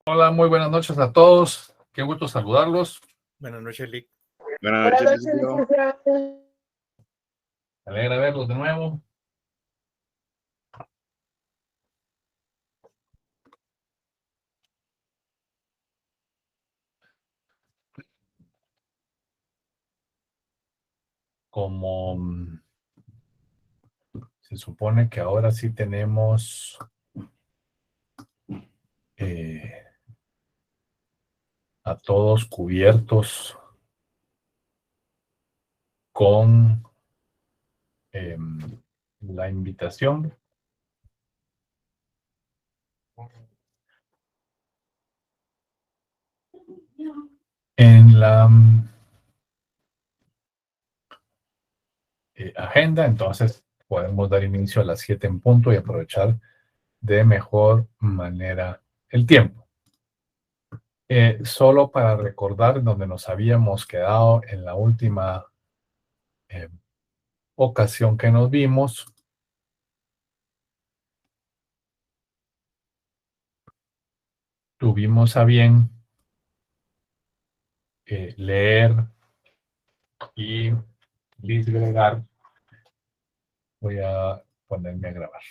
Hola, muy buenas noches a todos. Qué gusto saludarlos. Buenas noches, Lick. Buenas noches, licenciado. Me alegra verlos de nuevo. Como se supone que ahora sí tenemos a todos cubiertos con la invitación. En la agenda, entonces podemos dar inicio a las 7 en punto y aprovechar de mejor manera el tiempo. Solo para recordar donde nos habíamos quedado en la última ocasión que nos vimos. Tuvimos a bien leer y disgregar. Voy a ponerme a grabar.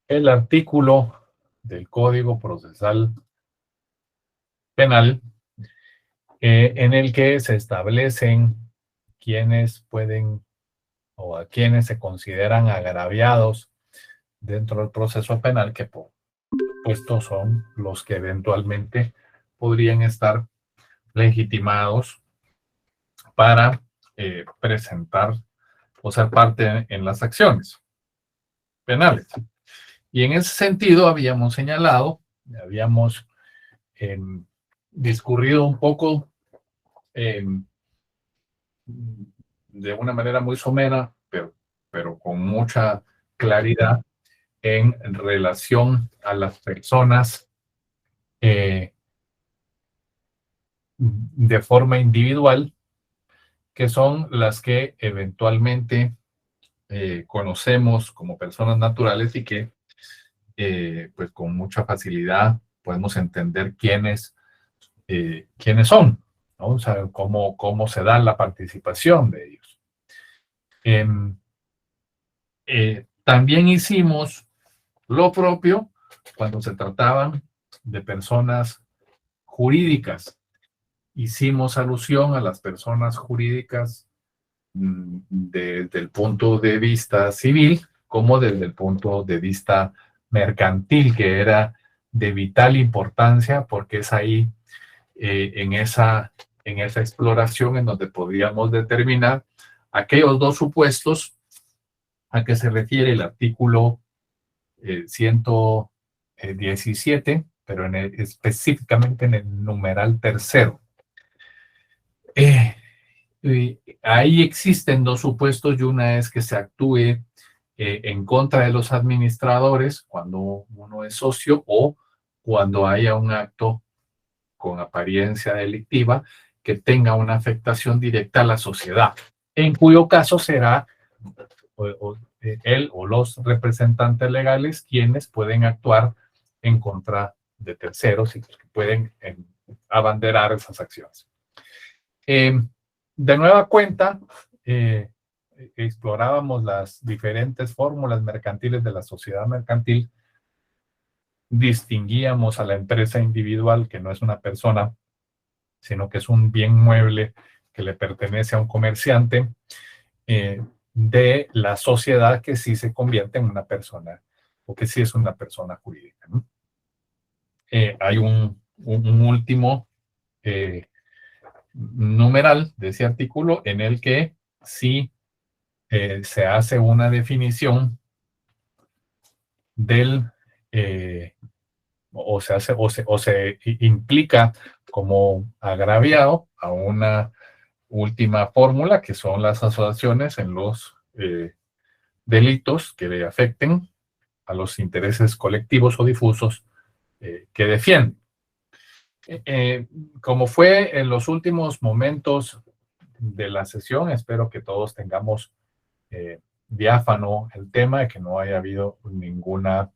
El artículo del Código Procesal Penal en el que se establecen quiénes pueden o a quienes se consideran agraviados dentro del proceso penal, que por supuesto son los que eventualmente podrían estar legitimados para presentar o ser parte en las acciones penales. Y en ese sentido habíamos señalado, habíamos discurrido un poco de una manera muy somera, pero con mucha claridad en relación a las personas de forma individual, que son las que eventualmente conocemos como personas naturales y que pues con mucha facilidad podemos entender quiénes son, ¿no? O sea, cómo se da la participación de ellos. También hicimos lo propio cuando se trataban de personas jurídicas. Hicimos alusión a las personas jurídicas desde el punto de vista civil como desde el punto de vista mercantil, que era de vital importancia porque es ahí en esa exploración en donde podríamos determinar aquellos dos supuestos a que se refiere el artículo 117, pero específicamente en el numeral tercero. Ahí existen dos supuestos y una es que se actúe en contra de los administradores cuando uno es socio o cuando haya un acto con apariencia delictiva que tenga una afectación directa a la sociedad, en cuyo caso será él o los representantes legales quienes pueden actuar en contra de terceros y que pueden abanderar esas acciones. De nueva cuenta, explorábamos las diferentes fórmulas mercantiles de la sociedad mercantil, distinguíamos a la empresa individual, que no es una persona, sino que es un bien mueble que le pertenece a un comerciante, de la sociedad que sí se convierte en una persona, o que sí es una persona jurídica, ¿no? Hay un último numeral de ese artículo en el que sí se hace una definición del o se implica como agraviado a una última fórmula, que son las asociaciones en los delitos que le afecten a los intereses colectivos o difusos que defienden. Como fue en los últimos momentos de la sesión, espero que todos tengamos diáfano el tema, de que no haya habido ninguna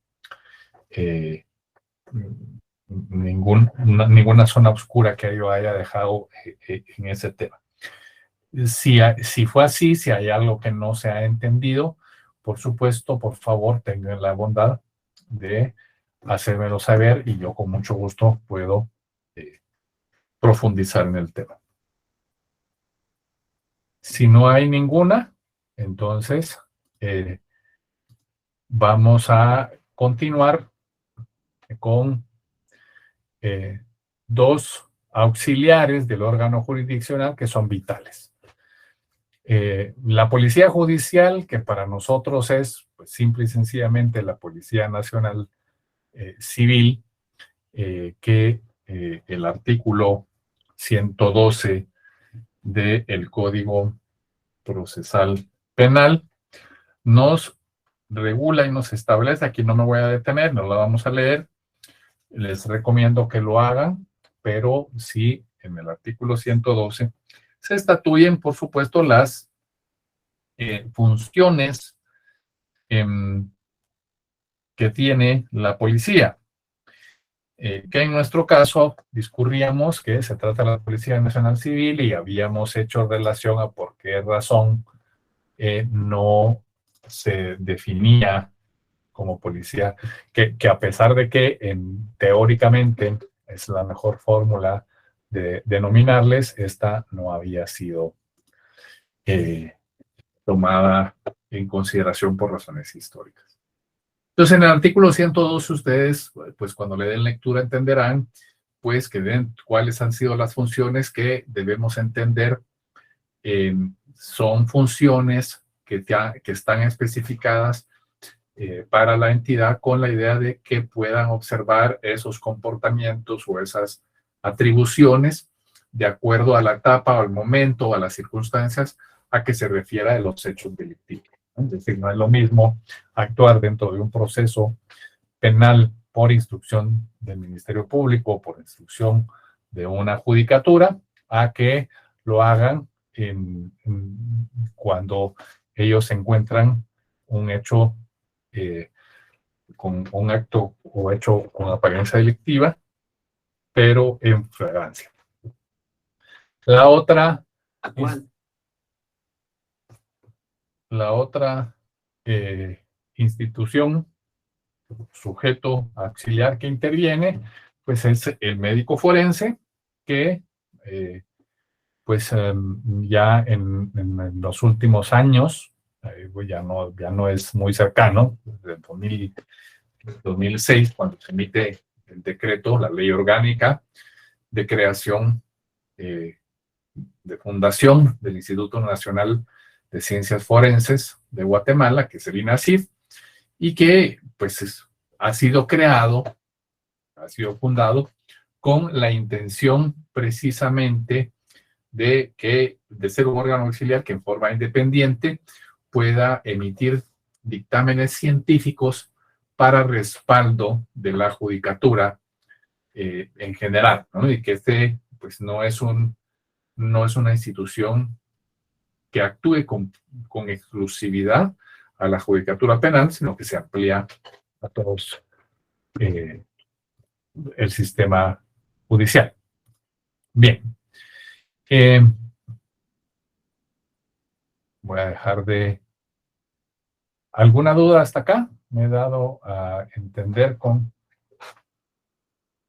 zona oscura que yo haya dejado en ese tema. Si fue así, si hay algo que no se ha entendido, por supuesto, por favor, tengan la bondad de hacérmelo saber y yo con mucho gusto puedo profundizar en el tema. Si no hay ninguna, entonces vamos a continuar con dos auxiliares del órgano jurisdiccional que son vitales. La Policía Judicial, que para nosotros es pues, simple y sencillamente la Policía Nacional Civil, que el artículo 112 del Código Procesal Penal nos regula y nos establece. Aquí no me voy a detener, no la vamos a leer. Les recomiendo que lo hagan, pero sí, en el artículo 112 se estatuyen, por supuesto, las funciones que tiene la policía. Que en nuestro caso discurríamos que se trata de la Policía Nacional Civil y habíamos hecho relación a por qué razón no se definía como policía, que a pesar de que teóricamente es la mejor fórmula de denominarles, esta no había sido tomada en consideración por razones históricas. Entonces, en el artículo 102, ustedes, pues cuando le den lectura, entenderán, pues, que ven cuáles han sido las funciones que debemos entender. Son funciones que están especificadas para la entidad con la idea de que puedan observar esos comportamientos o esas atribuciones de acuerdo a la etapa o al momento o a las circunstancias a que se refiera de los hechos delictivos. Es decir, no es lo mismo actuar dentro de un proceso penal por instrucción del Ministerio Público o por instrucción de una judicatura a que lo hagan cuando ellos encuentran un hecho con un acto o hecho con apariencia delictiva, pero en flagrancia. La otra institución, sujeto auxiliar que interviene, pues es el médico forense, que pues ya en los últimos años, ya no es muy cercano, desde 2006, cuando se emite el decreto, la ley orgánica de creación de fundación del Instituto Nacional de Ciencias Forenses de Guatemala, que es el INACIF, y que pues ha sido fundado con la intención precisamente de ser un órgano auxiliar que en forma independiente pueda emitir dictámenes científicos para respaldo de la judicatura en general, ¿no? Y que pues no es una institución que actúe con exclusividad a la judicatura penal, sino que se amplía a todos el sistema judicial. Bien. Voy a dejar de... ¿Alguna duda hasta acá? Me he dado a entender con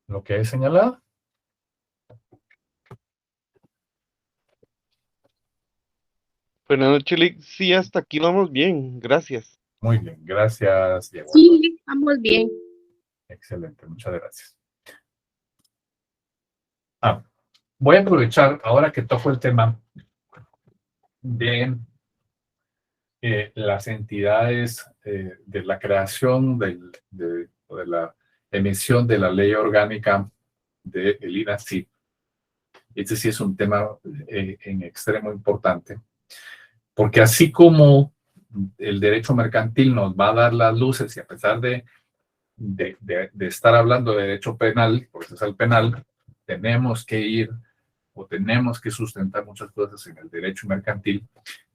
lo que he señalado. Buenas noches, Lick. Sí, hasta aquí vamos bien. Gracias. Muy bien, gracias, Diego. Sí, vamos bien. Excelente, muchas gracias. Voy a aprovechar, ahora que toco el tema de las entidades de la creación de la emisión de la ley orgánica del INACIF. Este sí es un tema en extremo importante, porque así como el derecho mercantil nos va a dar las luces, y a pesar de estar hablando de derecho penal, procesal penal, tenemos que sustentar muchas cosas en el derecho mercantil.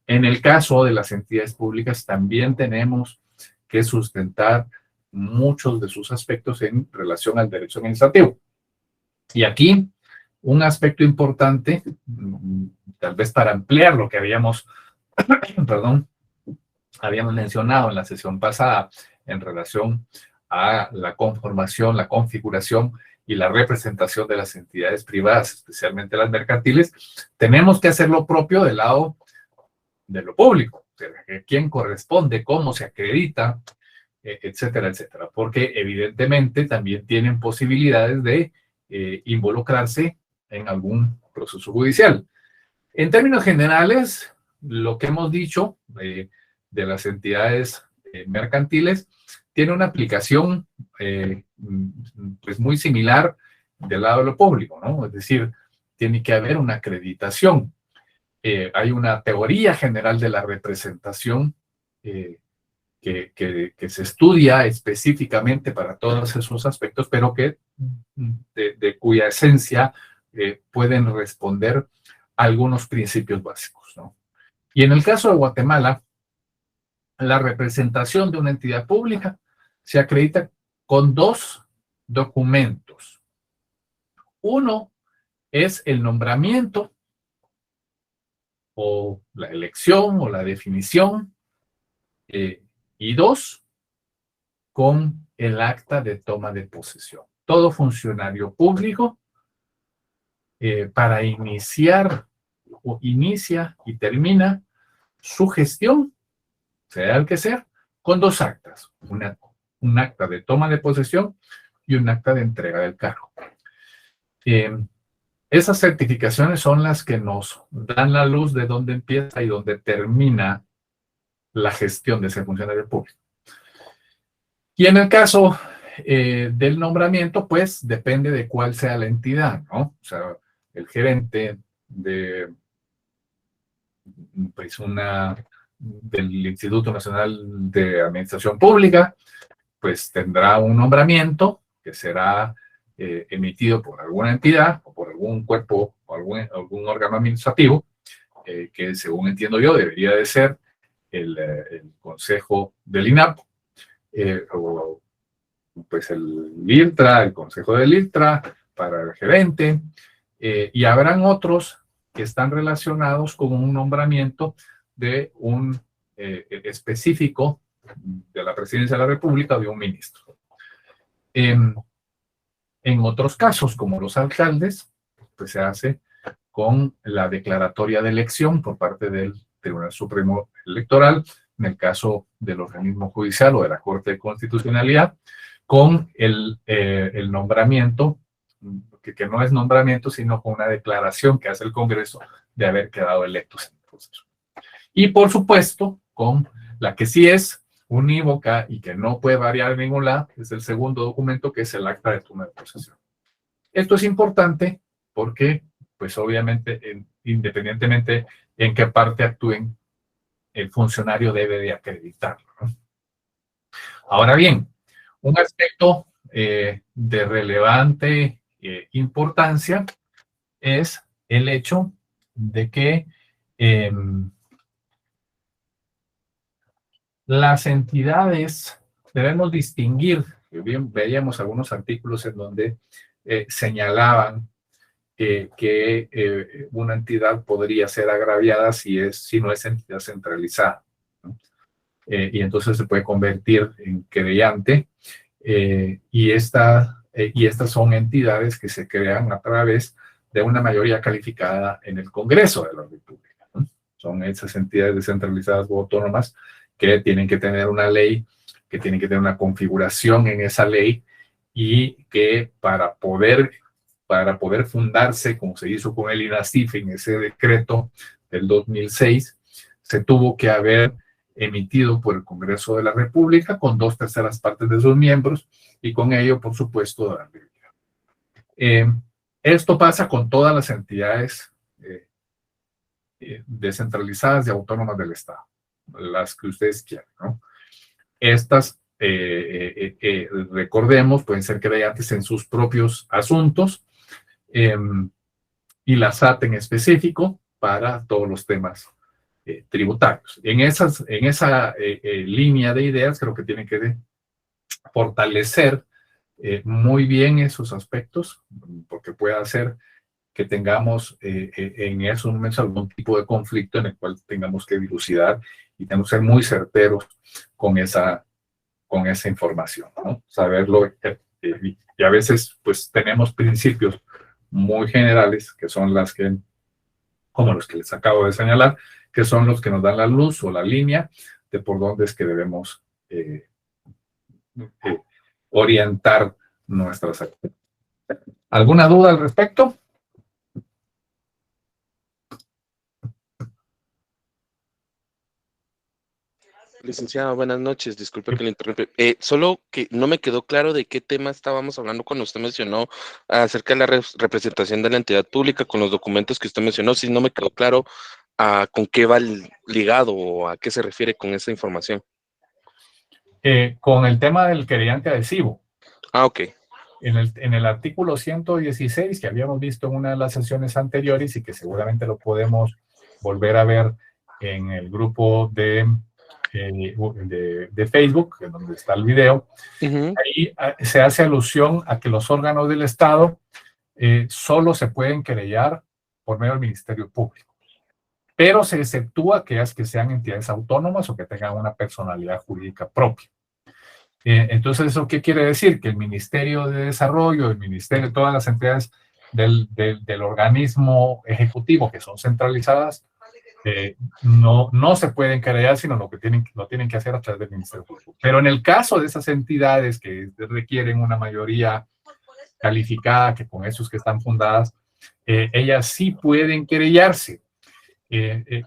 En el caso de las entidades públicas, también tenemos que sustentar muchos de sus aspectos en relación al derecho administrativo. Y aquí, un aspecto importante, tal vez para ampliar lo que habíamos, perdón, habíamos mencionado en la sesión pasada en relación a la conformación, la configuración y la representación de las entidades privadas, especialmente las mercantiles, tenemos que hacer lo propio del lado de lo público, quién corresponde, cómo se acredita, etcétera, etcétera, porque evidentemente también tienen posibilidades de involucrarse en algún proceso judicial. En términos generales, lo que hemos dicho de las entidades mercantiles tiene una aplicación pues muy similar del lado de lo público, ¿no? Es decir, tiene que haber una acreditación. Hay una teoría general de la representación que se estudia específicamente para todos esos aspectos, pero que de cuya esencia pueden responder algunos principios básicos, ¿no? Y en el caso de Guatemala, la representación de una entidad pública se acredita con dos documentos. Uno es el nombramiento o la elección o la definición, y dos, con el acta de toma de posesión. Todo funcionario público para iniciar o inicia y termina su gestión, sea el que sea, con dos actas, un acta de toma de posesión y un acta de entrega del cargo. Esas certificaciones son las que nos dan la luz de dónde empieza y dónde termina la gestión de ese funcionario público. Y en el caso del nombramiento, pues depende de cuál sea la entidad, ¿no? O sea, el gerente de pues del Instituto Nacional de Administración Pública, pues tendrá un nombramiento que será emitido por alguna entidad o por algún cuerpo o algún órgano administrativo, que según entiendo yo debería de ser el Consejo del INAP, o pues el ILTRA, el Consejo del ILTRA para el gerente, y habrán otros que están relacionados con un nombramiento de un específico de la Presidencia de la República o de un ministro. En otros casos, como los alcaldes, pues se hace con la declaratoria de elección por parte del Tribunal Supremo Electoral, en el caso del organismo judicial o de la Corte de Constitucionalidad, con el nombramiento, que no es nombramiento, sino con una declaración que hace el Congreso de haber quedado electos en el proceso. Y por supuesto, con la que sí es unívoca y que no puede variar en ningún lado, es el segundo documento, que es el acta de toma de posesión. Esto es importante porque, pues obviamente, independientemente en qué parte actúen, el funcionario debe de acreditarlo, ¿no? Ahora bien, un aspecto de relevante importancia es el hecho de que las entidades debemos distinguir. Bien, veíamos algunos artículos en donde señalaban que una entidad podría ser agraviada si no es entidad centralizada, ¿no? Y entonces se puede convertir en querellante, y estas son entidades que se crean a través de una mayoría calificada en el Congreso de la República, ¿no? Son esas entidades descentralizadas o autónomas que tienen que tener una ley, que tienen que tener una configuración en esa ley, y que para poder fundarse, como se hizo con el INASIF en ese decreto del 2006, se tuvo que haber emitido por el Congreso de la República con 2/3 partes de sus miembros, y con ello, por supuesto, dar vida. Esto pasa con todas las entidades descentralizadas y autónomas del Estado, las que ustedes quieran, ¿no? Estas, recordemos, pueden ser querellantes en sus propios asuntos, y la SAT en específico para todos los temas tributarios. En esa línea de ideas creo que tiene que fortalecer muy bien esos aspectos, porque puede hacer que tengamos en esos momentos algún tipo de conflicto en el cual tengamos que dilucidar y tenemos que ser muy certeros con esa información, ¿no? Saberlo, y a veces pues tenemos principios muy generales que son como los que les acabo de señalar, que son los que nos dan la luz o la línea de por dónde es que debemos orientar nuestras acciones. ¿Alguna duda al respecto? Licenciado, buenas noches. Disculpe que le interrumpa. Solo que no me quedó claro de qué tema estábamos hablando cuando usted mencionó acerca de la representación de la entidad pública con los documentos que usted mencionó. Si no me quedó claro con qué va ligado o a qué se refiere con esa información. Con el tema del querellante adhesivo. Ah, ok. En el artículo 116 que habíamos visto en una de las sesiones anteriores y que seguramente lo podemos volver a ver en el grupo de Facebook, en donde está el video, ahí se hace alusión a que los órganos del Estado solo se pueden querellar por medio del Ministerio Público, pero se exceptúa aquellas que sean entidades autónomas o que tengan una personalidad jurídica propia. Entonces, ¿eso qué quiere decir? Que el Ministerio de Desarrollo, el Ministerio, todas las entidades del organismo ejecutivo que son centralizadas, no se pueden querellar, sino lo tienen que hacer a través del Ministerio Público. Pero en el caso de esas entidades que requieren una mayoría calificada, que con esos que están fundadas, ellas sí pueden querellarse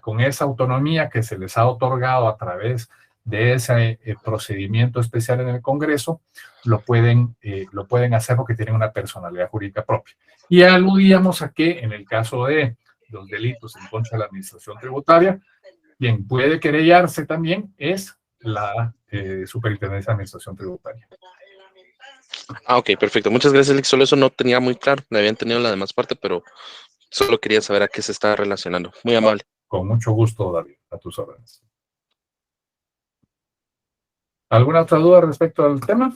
con esa autonomía que se les ha otorgado a través de ese procedimiento especial en el Congreso, lo pueden hacer porque tienen una personalidad jurídica propia. Y aludíamos a que en el caso de los delitos en contra de la administración tributaria, quien puede querellarse también es la Superintendencia de Administración Tributaria. Ah, ok, perfecto. Muchas gracias, Alex. Solo eso no tenía muy claro. Me habían tenido la demás parte, pero solo quería saber a qué se está relacionando. Muy amable. Con mucho gusto, David, a tus órdenes. ¿Alguna otra duda respecto al tema?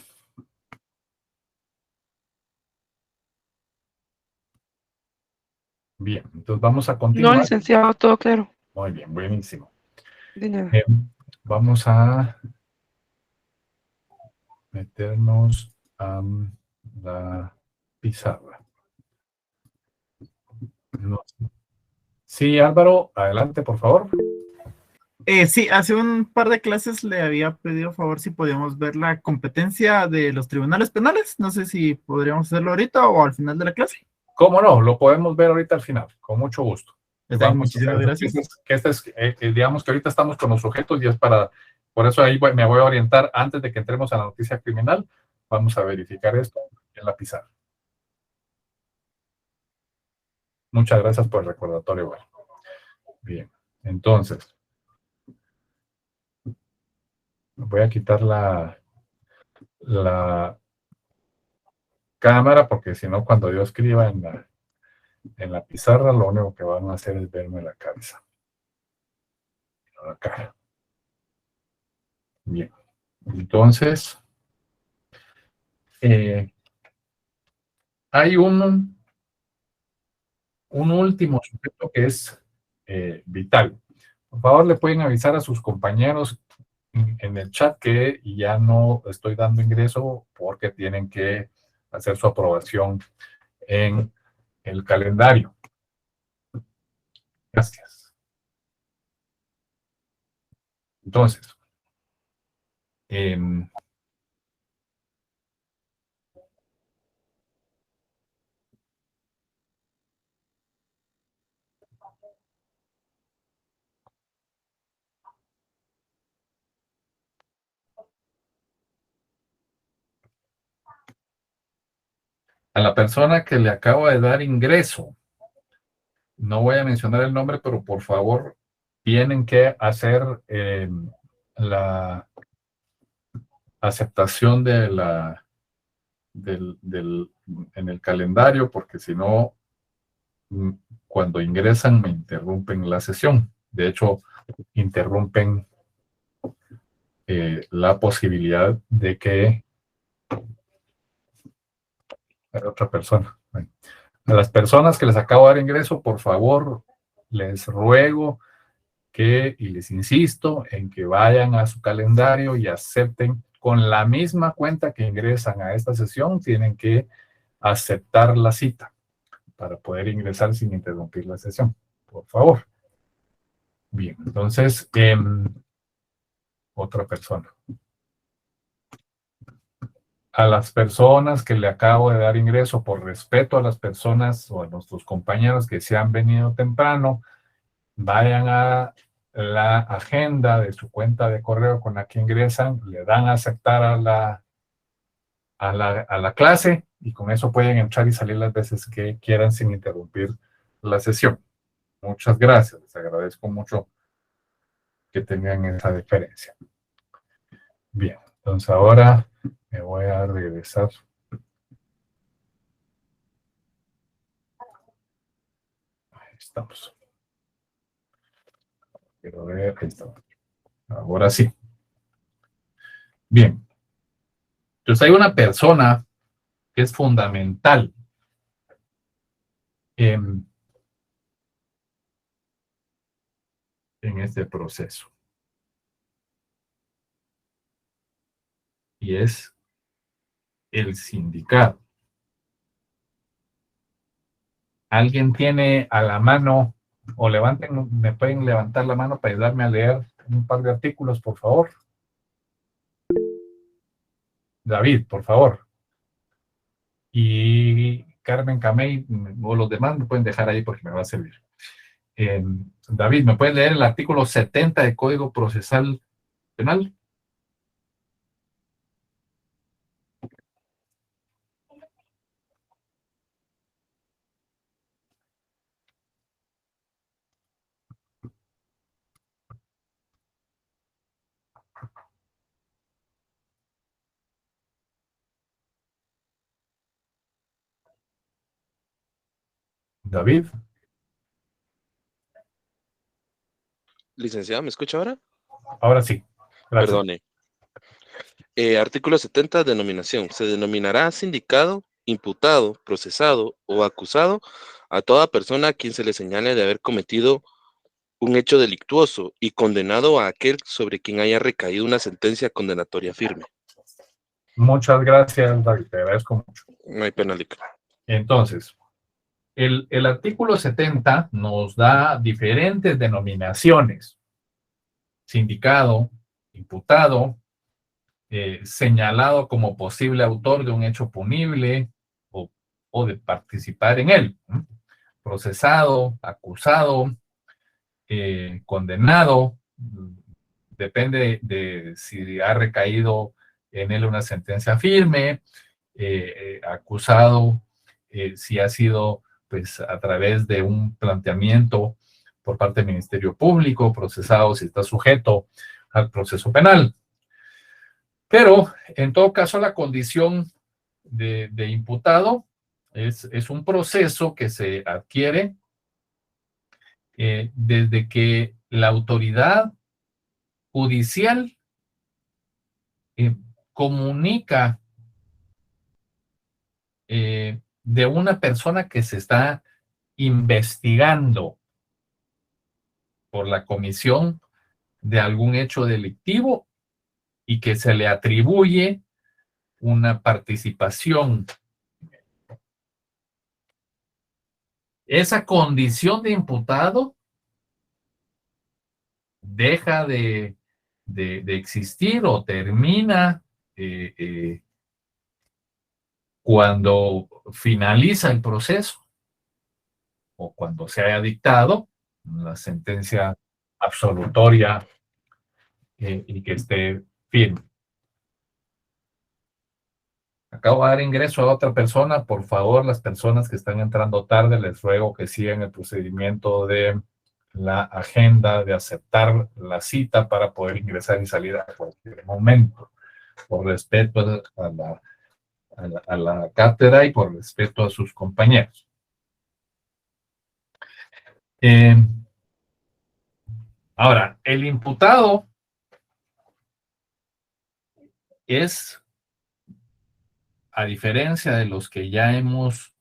Bien, entonces vamos a continuar. No, licenciado, todo claro. Muy bien, buenísimo. De nada. Vamos a meternos a la pizarra. Sí, Álvaro, adelante, por favor. Sí, hace un par de clases le había pedido favor si podíamos ver la competencia de los tribunales penales. No sé si podríamos hacerlo ahorita o al final de la clase. ¿Cómo no? Lo podemos ver ahorita al final, con mucho gusto. Muchísimas gracias. Digamos que ahorita estamos con los sujetos y es por eso ahí me voy a orientar antes de que entremos a la noticia criminal. Vamos a verificar esto en la pizarra. Muchas gracias por el recordatorio. Bueno. Bien, entonces, voy a quitar la cámara porque si no, cuando yo escriba en la pizarra, lo único que van a hacer es verme la cabeza. La cara. Bien, entonces, hay un último sujeto que es vital. Por favor, le pueden avisar a sus compañeros en el chat que ya no estoy dando ingreso porque tienen que hacer su aprobación en el calendario. Gracias. Entonces, a la persona que le acabo de dar ingreso, no voy a mencionar el nombre, pero por favor, tienen que hacer la aceptación en el calendario, porque si no, cuando ingresan me interrumpen la sesión. De hecho, interrumpen la posibilidad de que otra persona. Bueno, a las personas que les acabo de dar ingreso, por favor, les ruego y les insisto en que vayan a su calendario y acepten con la misma cuenta que ingresan a esta sesión, tienen que aceptar la cita para poder ingresar sin interrumpir la sesión, por favor. Bien, entonces, otra persona. A las personas que le acabo de dar ingreso, por respeto a las personas o a nuestros compañeros que se han venido temprano, vayan a la agenda de su cuenta de correo con la que ingresan, le dan a aceptar a la clase y con eso pueden entrar y salir las veces que quieran sin interrumpir la sesión. Muchas gracias, les agradezco mucho que tengan esa deferencia. Bien, entonces ahora me voy a regresar. Ahí estamos. Quiero ver, ahí estamos. Ahora sí. Bien. Entonces hay una persona que es fundamental en este proceso. Y es el sindicato. ¿Alguien tiene a la mano, o me pueden levantar la mano para ayudarme a leer un par de artículos, por favor? David, por favor. Y Carmen Camey, o los demás me pueden dejar ahí porque me va a servir. David, ¿me puedes leer el artículo 70 del Código Procesal Penal? David. Licenciado, ¿me escucha ahora? Ahora sí. Gracias. Perdone. Artículo 70, denominación. Se denominará sindicado, imputado, procesado o acusado a toda persona a quien se le señale de haber cometido un hecho delictuoso y condenado a aquel sobre quien haya recaído una sentencia condenatoria firme. Muchas gracias, David. Te agradezco mucho. No hay penalidad. Entonces, el artículo 70 nos da diferentes denominaciones. Sindicado, imputado, señalado como posible autor de un hecho punible o de participar en él. Procesado, acusado, condenado, depende de si ha recaído en él una sentencia firme, acusado, si ha sido pues a través de un planteamiento por parte del Ministerio Público, procesado si está sujeto al proceso penal. Pero, en todo caso, la condición de imputado es un proceso que se adquiere desde que la autoridad judicial comunica de una persona que se está investigando por la comisión de algún hecho delictivo y que se le atribuye una participación. Esa condición de imputado deja de existir o termina cuando finaliza el proceso o cuando se haya dictado la sentencia absolutoria y que esté firme. Acabo de dar ingreso a otra persona. Por favor, las personas que están entrando tarde, les ruego que sigan el procedimiento de la agenda, de aceptar la cita para poder ingresar y salir a cualquier momento. Por respeto a la cátedra y por respeto a sus compañeros. Ahora, el imputado es, a diferencia de los que ya hemos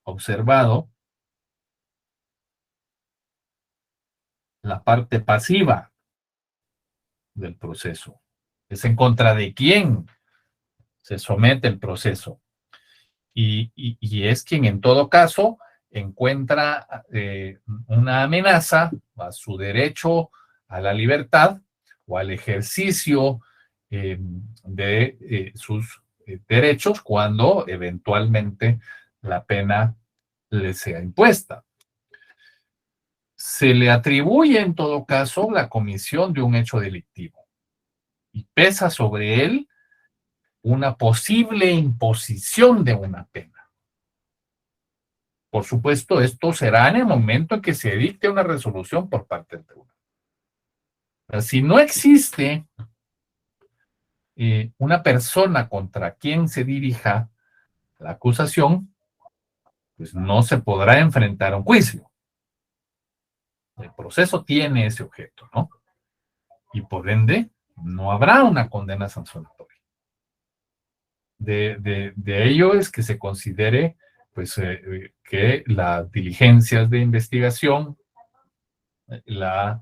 observado, la parte pasiva del proceso. Es en contra de quién se somete el proceso. Y es quien en todo caso encuentra una amenaza a su derecho a la libertad o al ejercicio de sus derechos cuando eventualmente la pena le sea impuesta. Se le atribuye en todo caso la comisión de un hecho delictivo y pesa sobre él una posible imposición de una pena. Por supuesto, esto será en el momento en que se dicte una resolución por parte del tribunal. Pero si no existe una persona contra quien se dirija la acusación, pues no se podrá enfrentar a un juicio. El proceso tiene ese objeto, ¿no? Y por ende, no habrá una condena sancionatoria. De ello es que se considere pues, que las diligencias de investigación, la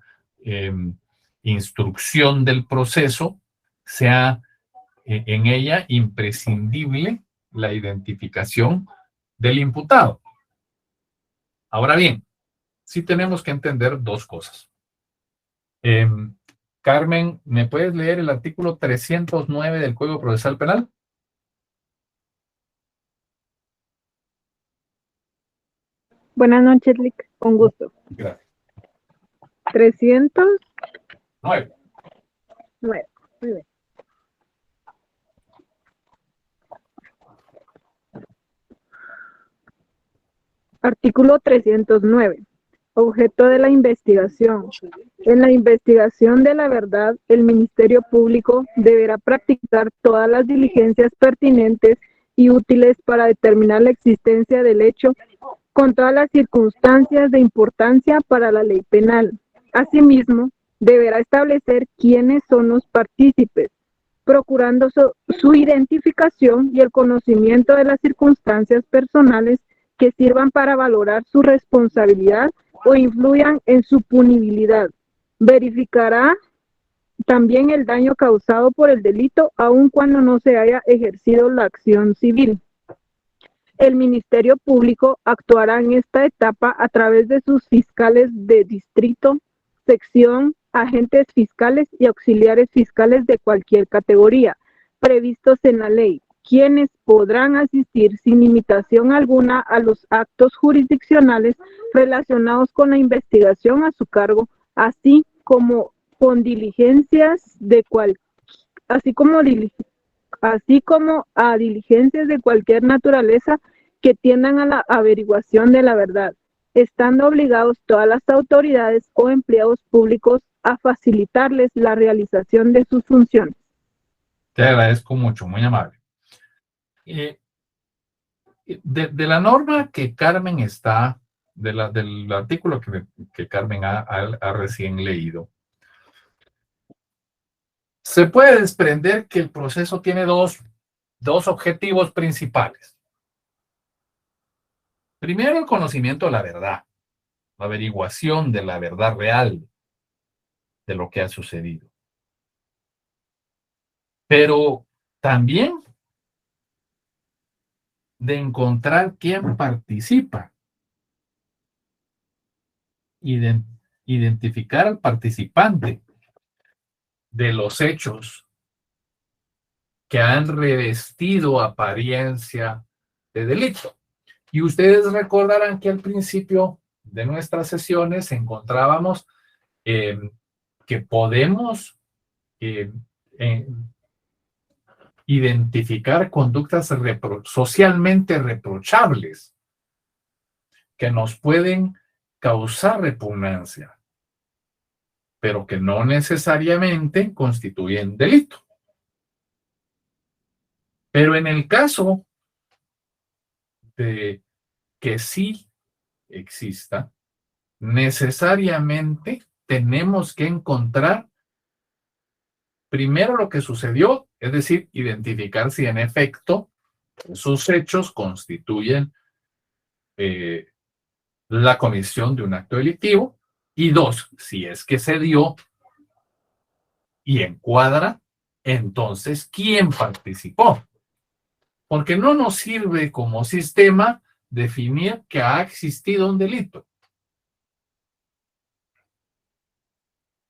instrucción del proceso, sea en ella imprescindible la identificación del imputado. Ahora bien, sí tenemos que entender dos cosas. Carmen, ¿me puedes leer el artículo 309 del Código Procesal Penal? Buenas noches, Lick. Con gusto. Gracias. 309. 9. Muy bien. Artículo 309. Objeto de la investigación. En la investigación de la verdad, el Ministerio Público deberá practicar todas las diligencias pertinentes y útiles para determinar la existencia del hecho con todas las circunstancias de importancia para la ley penal. Asimismo, deberá establecer quiénes son los partícipes, procurando su identificación y el conocimiento de las circunstancias personales que sirvan para valorar su responsabilidad o influyan en su punibilidad. Verificará también el daño causado por el delito, aun cuando no se haya ejercido la acción civil. El Ministerio Público actuará en esta etapa a través de sus fiscales de distrito, sección, agentes fiscales y auxiliares fiscales de cualquier categoría, previstos en la ley, quienes podrán asistir sin limitación alguna a los actos jurisdiccionales relacionados con la investigación a su cargo, así como con diligencias de así como a diligencias de cualquier naturaleza que tiendan a la averiguación de la verdad, estando obligados todas las autoridades o empleados públicos a facilitarles la realización de sus funciones. Te agradezco mucho, muy amable. De la norma que Carmen está, del artículo que Carmen ha recién leído, se puede desprender que el proceso tiene dos objetivos principales. Primero, el conocimiento de la verdad, la averiguación de la verdad real de lo que ha sucedido. Pero también de encontrar quién participa, identificar al participante de los hechos que han revestido apariencia de delito. Y ustedes recordarán que al principio de nuestras sesiones encontrábamos que podemos identificar conductas socialmente reprochables que nos pueden causar repugnancia, pero que no necesariamente constituyen delito. Pero en el caso de que sí exista, necesariamente tenemos que encontrar primero lo que sucedió, es decir, identificar si en efecto sus hechos constituyen la comisión de un acto delictivo, y dos, si es que se dio y encuadra, entonces, ¿quién participó? Porque no nos sirve como sistema definir que ha existido un delito.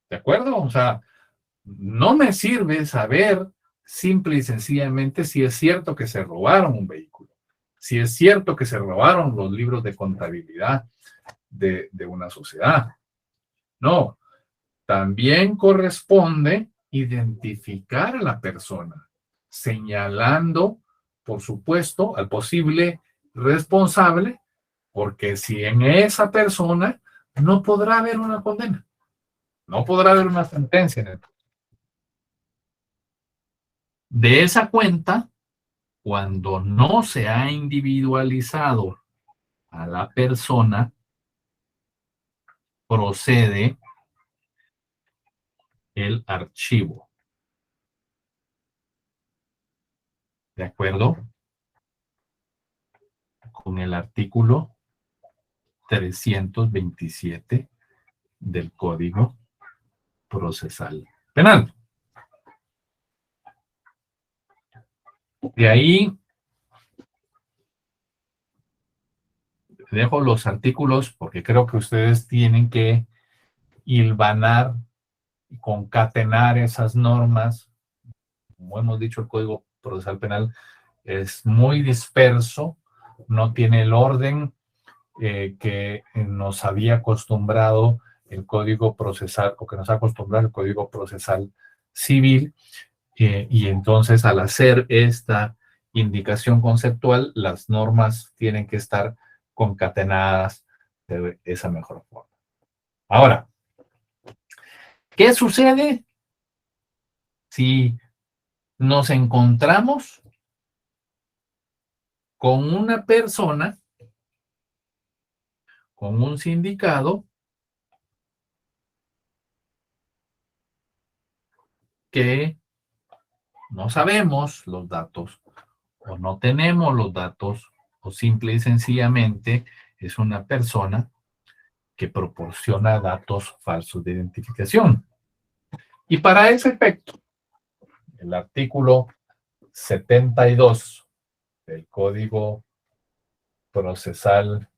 ¿De acuerdo? O sea, no me sirve saber simple y sencillamente si es cierto que se robaron un vehículo, si es cierto que se robaron los libros de contabilidad de una sociedad. No, también corresponde identificar a la persona, señalando, por supuesto, al posible responsable, porque si en esa persona no podrá haber una condena, no podrá haber una sentencia en el... De esa cuenta, cuando no se ha individualizado a la persona, procede el archivo. ¿De acuerdo? Con el artículo 327 del Código Procesal Penal. De ahí dejo los artículos porque creo que ustedes tienen que hilvanar y concatenar esas normas. Como hemos dicho, el Código Procesal Penal es muy disperso, no tiene el orden que nos había acostumbrado el Código Procesal, o que nos ha acostumbrado el Código Procesal Civil, y entonces al hacer esta indicación conceptual, las normas tienen que estar concatenadas de esa mejor forma. Ahora, ¿qué sucede si nos encontramos con una persona, con un sindicado, que no sabemos los datos o no tenemos los datos, o simple y sencillamente es una persona que proporciona datos falsos de identificación? Y para ese efecto, el artículo 72 del Código Procesal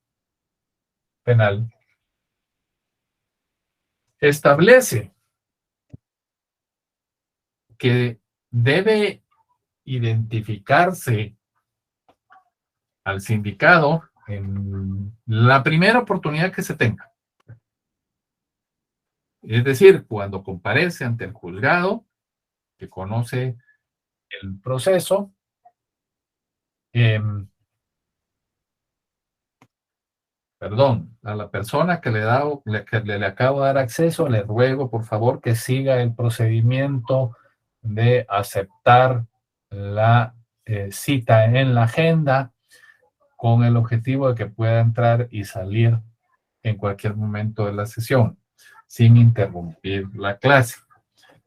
Penal establece que debe identificarse al sindicado en la primera oportunidad que se tenga. Es decir, cuando comparece ante el juzgado, que conoce el proceso, a la persona que le acabo de dar acceso, le ruego por favor que siga el procedimiento de aceptar la cita en la agenda con el objetivo de que pueda entrar y salir en cualquier momento de la sesión sin interrumpir la clase.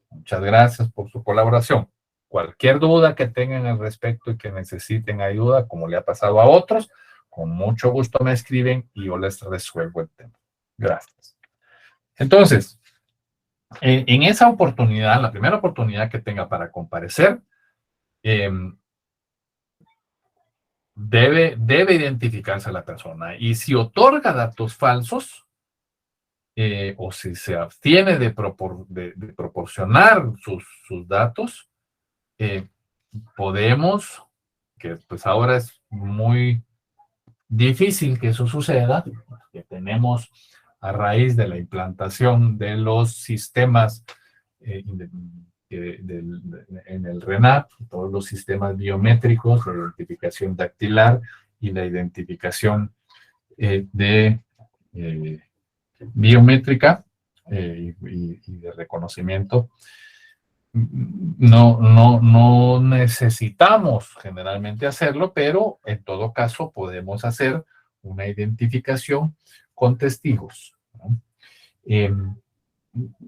Muchas gracias por su colaboración. Cualquier duda que tengan al respecto y que necesiten ayuda, como le ha pasado a otros, con mucho gusto me escriben y yo les resuelvo el tema. Gracias. Entonces, en esa oportunidad, la primera oportunidad que tenga para comparecer, debe identificarse a la persona. Y si otorga datos falsos, o si se abstiene de proporcionar sus datos, podemos, que pues ahora es muy difícil que eso suceda, que tenemos a raíz de la implantación de los sistemas en el RENAP, todos los sistemas biométricos, la identificación dactilar y la identificación biométrica y de reconocimiento. No necesitamos generalmente hacerlo, pero en todo caso podemos hacer una identificación con testigos, ¿no?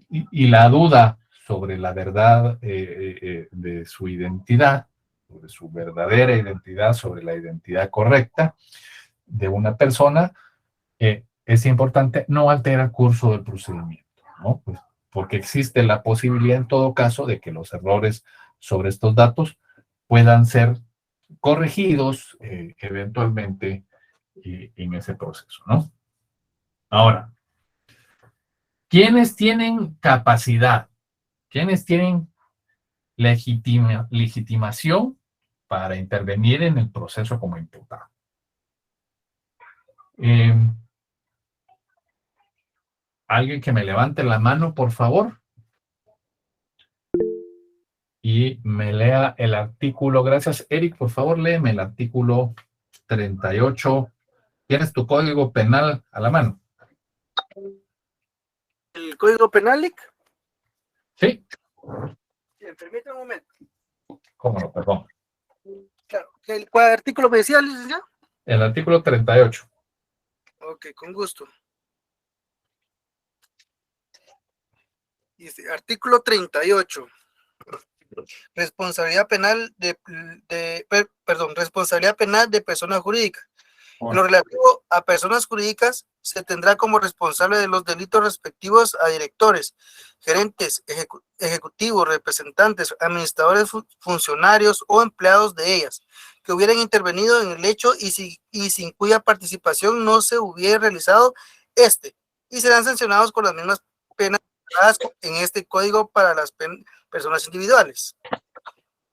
y la duda sobre la verdad de su identidad, sobre su verdadera identidad, sobre la identidad correcta de una persona, es importante no altera el curso del procedimiento, ¿no? Pues porque existe la posibilidad en todo caso de que los errores sobre estos datos puedan ser corregidos eventualmente en ese proceso, ¿no? Ahora, ¿quiénes tienen capacidad? ¿Quiénes tienen legitimación para intervenir en el proceso como imputado? Alguien que me levante la mano, por favor, y me lea el artículo. Gracias, Eric. Por favor, léeme el artículo 38. ¿Tienes tu código penal a la mano? ¿El código penal, Lic? Sí. Permítame un momento. ¿Cómo no? Perdón. Claro. ¿Cuál artículo me decía, licenciado? El artículo 38. Ok, con gusto. Dice, artículo 38. Responsabilidad penal responsabilidad penal de persona jurídica. En lo relativo a personas jurídicas, se tendrá como responsable de los delitos respectivos a directores, gerentes, ejecutivos, representantes, administradores, funcionarios o empleados de ellas, que hubieran intervenido en el hecho y sin cuya participación no se hubiera realizado y serán sancionados con las mismas penas en este código para las personas individuales.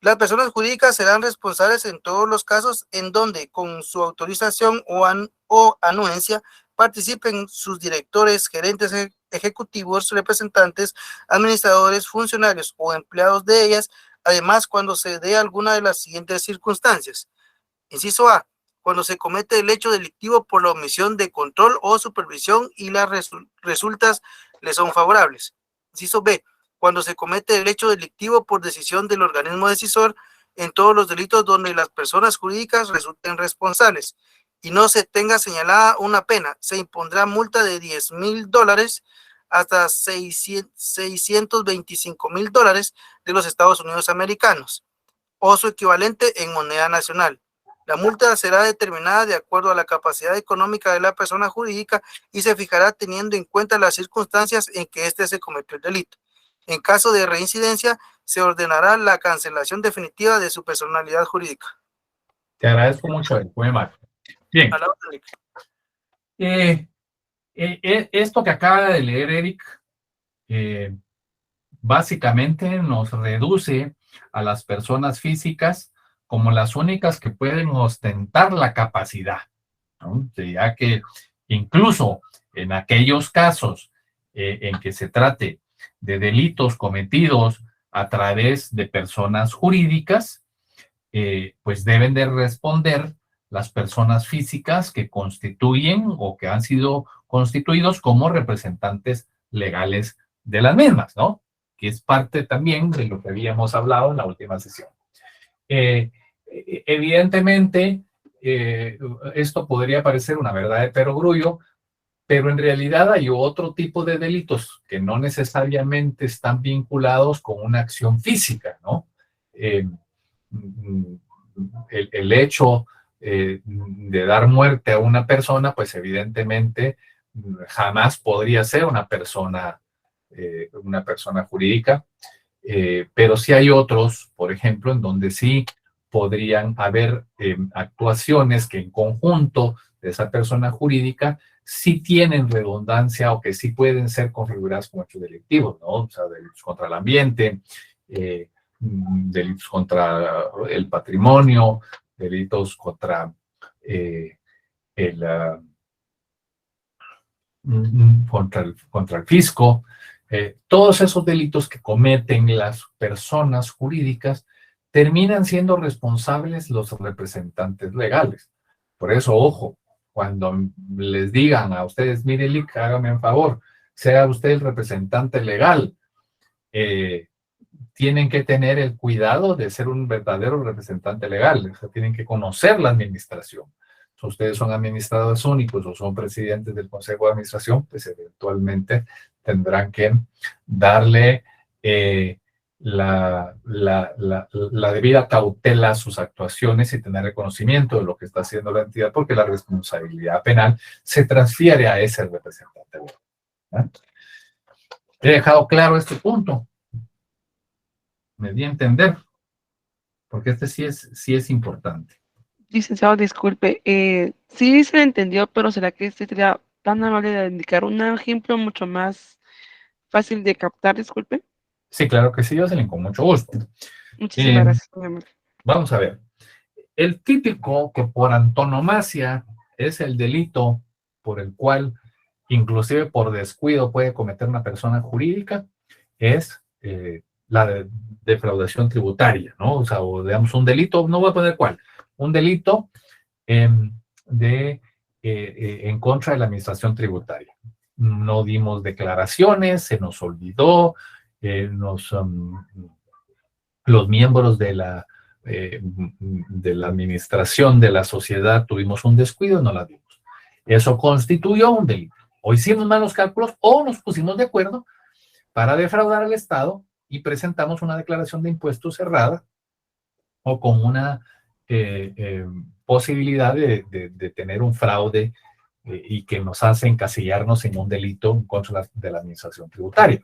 Las personas jurídicas serán responsables en todos los casos en donde, con su autorización o anuencia, participen sus directores, gerentes ejecutivos, representantes, administradores, funcionarios o empleados de ellas, además cuando se dé alguna de las siguientes circunstancias. Inciso A, cuando se comete el hecho delictivo por la omisión de control o supervisión y las resultas le son favorables. Inciso B, cuando se comete el hecho delictivo por decisión del organismo decisor en todos los delitos donde las personas jurídicas resulten responsables y no se tenga señalada una pena, se impondrá multa de $10,000 hasta $625,000 de los Estados Unidos americanos o su equivalente en moneda nacional. La multa será determinada de acuerdo a la capacidad económica de la persona jurídica y se fijará teniendo en cuenta las circunstancias en que se cometió el delito. En caso de reincidencia, se ordenará la cancelación definitiva de su personalidad jurídica. Te agradezco mucho, Eric. Muy mal. Bien. Esto que acaba de leer Eric, básicamente nos reduce a las personas físicas como las únicas que pueden ostentar la capacidad, ¿no? Ya que incluso en aquellos casos en que se trate de delitos cometidos a través de personas jurídicas, pues deben de responder las personas físicas que constituyen o que han sido constituidos como representantes legales de las mismas, ¿no? Que es parte también de lo que habíamos hablado en la última sesión. Evidentemente, esto podría parecer una verdad de perogrullo, pero en realidad hay otro tipo de delitos que no necesariamente están vinculados con una acción física, ¿no? El hecho de dar muerte a una persona, pues evidentemente jamás podría ser una persona jurídica, pero sí hay otros, por ejemplo, en donde sí podrían haber actuaciones que en conjunto de esa persona jurídica sí tienen redundancia o que sí pueden ser configuradas como hechos delictivos, ¿no? O sea, delitos contra el ambiente, delitos contra el patrimonio, delitos contra contra el fisco, todos esos delitos que cometen las personas jurídicas terminan siendo responsables los representantes legales. Por eso, ojo, cuando les digan a ustedes, mire, Lic, hágame un favor, sea usted el representante legal, tienen que tener el cuidado de ser un verdadero representante legal, o sea, tienen que conocer la administración. Si ustedes son administradores únicos o son presidentes del Consejo de Administración, pues eventualmente tendrán que darle la debida cautela a sus actuaciones y tener reconocimiento de lo que está haciendo la entidad, porque la responsabilidad penal se transfiere a ese representante. ¿He dejado claro este punto? Me di a entender, porque este sí es importante. Licenciado, disculpe, sí se le entendió, pero ¿será que este sería tan amable de indicar un ejemplo mucho más fácil de captar? Disculpe. Sí, claro que sí, Jocelyn, con mucho gusto. Muchísimas gracias, mi amor. Vamos a ver. El típico que por antonomasia es el delito por el cual, inclusive por descuido, puede cometer una persona jurídica, es la defraudación tributaria, ¿no? O sea, o digamos un delito, no voy a poner cuál, un delito en contra de la administración tributaria. No dimos declaraciones, se nos olvidó, los miembros de la administración de la sociedad tuvimos un descuido y no la dimos. Eso constituyó un delito. O hicimos malos cálculos o nos pusimos de acuerdo para defraudar al Estado y presentamos una declaración de impuestos cerrada o con una posibilidad de tener un fraude y que nos hace encasillarnos en un delito en contra de la administración tributaria.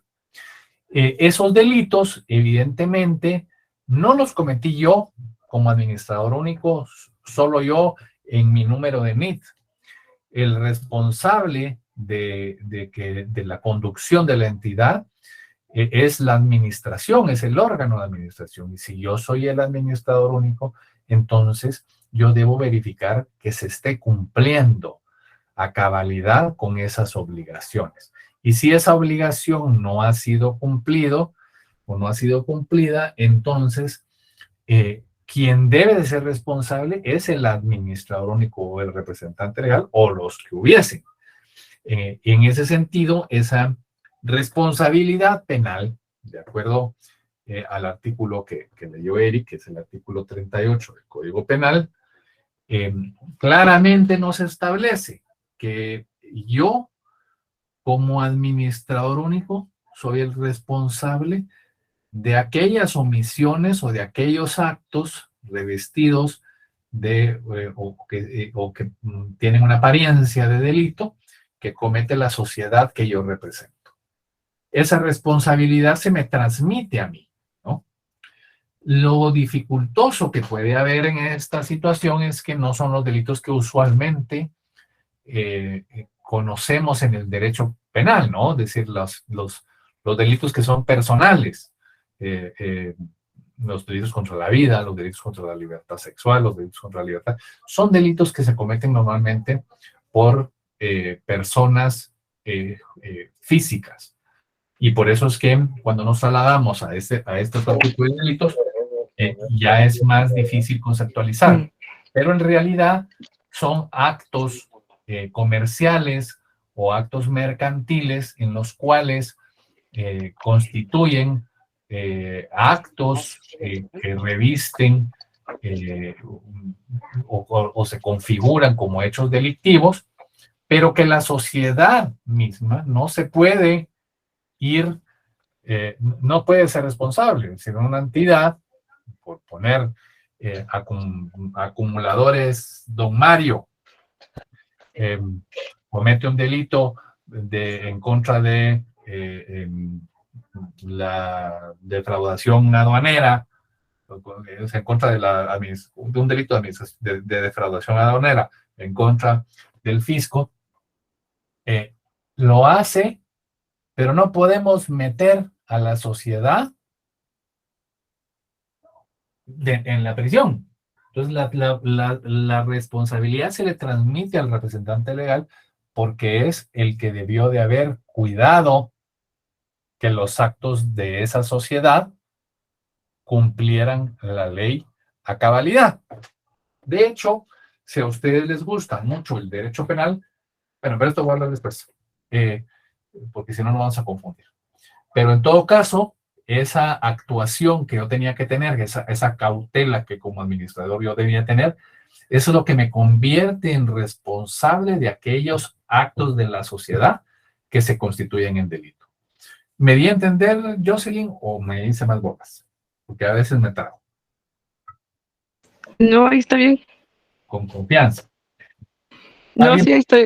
Esos delitos, evidentemente, no los cometí yo como administrador único, solo yo en mi número de NIT. El responsable de la conducción de la entidad es la administración, es el órgano de administración. Y si yo soy el administrador único, entonces yo debo verificar que se esté cumpliendo a cabalidad con esas obligaciones. Y si esa obligación no ha sido cumplido o no ha sido cumplida, entonces quien debe de ser responsable es el administrador único o el representante legal o los que hubiesen. En ese sentido, esa responsabilidad penal, de acuerdo al artículo que leyó Eric, que es el artículo 38 del Código Penal, claramente nos establece que yo, como administrador único, soy el responsable de aquellas omisiones o de aquellos actos revestidos o que tienen una apariencia de delito que comete la sociedad que yo represento. Esa responsabilidad se me transmite a mí, ¿no? Lo dificultoso que puede haber en esta situación es que no son los delitos que usualmente conocemos en el derecho penal, ¿no? Es decir, los delitos que son personales, los delitos contra la vida, los delitos contra la libertad sexual, los delitos contra la libertad, son delitos que se cometen normalmente por personas físicas. Y por eso es que cuando nos trasladamos a este tipo de delitos, ya es más difícil conceptualizar. Pero en realidad son actos comerciales o actos mercantiles en los cuales constituyen actos que revisten o se configuran como hechos delictivos, pero que la sociedad misma no se puede ir, no puede ser responsable, sino una entidad, por poner acumuladores, don Mario, comete un delito en contra de la defraudación aduanera, en contra de un delito de defraudación aduanera en contra del fisco, lo hace, pero no podemos meter a la sociedad en la prisión. Entonces la responsabilidad se le transmite al representante legal porque es el que debió de haber cuidado que los actos de esa sociedad cumplieran la ley a cabalidad. De hecho, si a ustedes les gusta mucho el derecho penal, bueno, pero esto voy a hablar después, porque si no nos vamos a confundir. Pero en todo caso, esa actuación que yo tenía que tener, esa cautela que como administrador yo debía tener, eso es lo que me convierte en responsable de aquellos actos de la sociedad que se constituyen en delito. ¿Me di a entender, Jocelyn, o me hice más bolas? Porque a veces me trago. No, ahí está bien. Con confianza. No, ¿Alguien? sí, ahí está.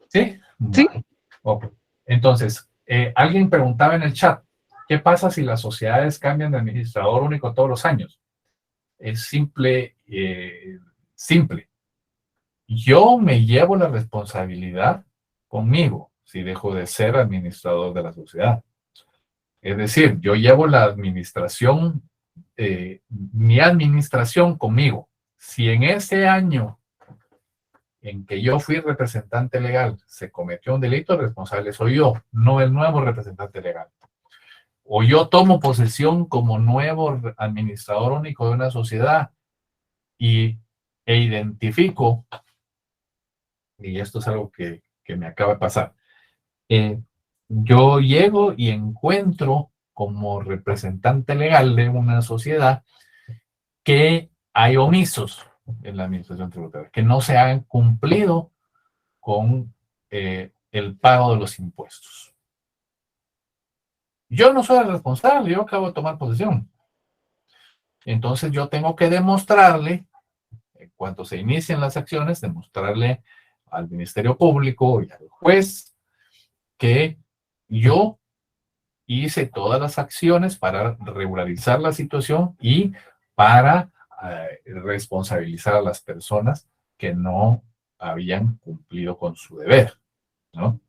¿Sí? Sí. Vale. Ok. Entonces, alguien preguntaba en el chat, ¿qué pasa si las sociedades cambian de administrador único todos los años? Es simple, simple. Yo me llevo la responsabilidad conmigo si dejo de ser administrador de la sociedad. Es decir, yo llevo la administración, mi administración conmigo. Si en ese año en que yo fui representante legal se cometió un delito, el responsable soy yo, no el nuevo representante legal. O yo tomo posesión como nuevo administrador único de una sociedad e identifico, y esto es algo que me acaba de pasar, yo llego y encuentro como representante legal de una sociedad que hay omisos en la administración tributaria, que no se han cumplido con el pago de los impuestos. Yo no soy el responsable, yo acabo de tomar posesión. Entonces yo tengo que demostrarle, en cuanto se inicien las acciones, demostrarle al Ministerio Público y al juez que yo hice todas las acciones para regularizar la situación y para responsabilizar a las personas que no habían cumplido con su deber, ¿no?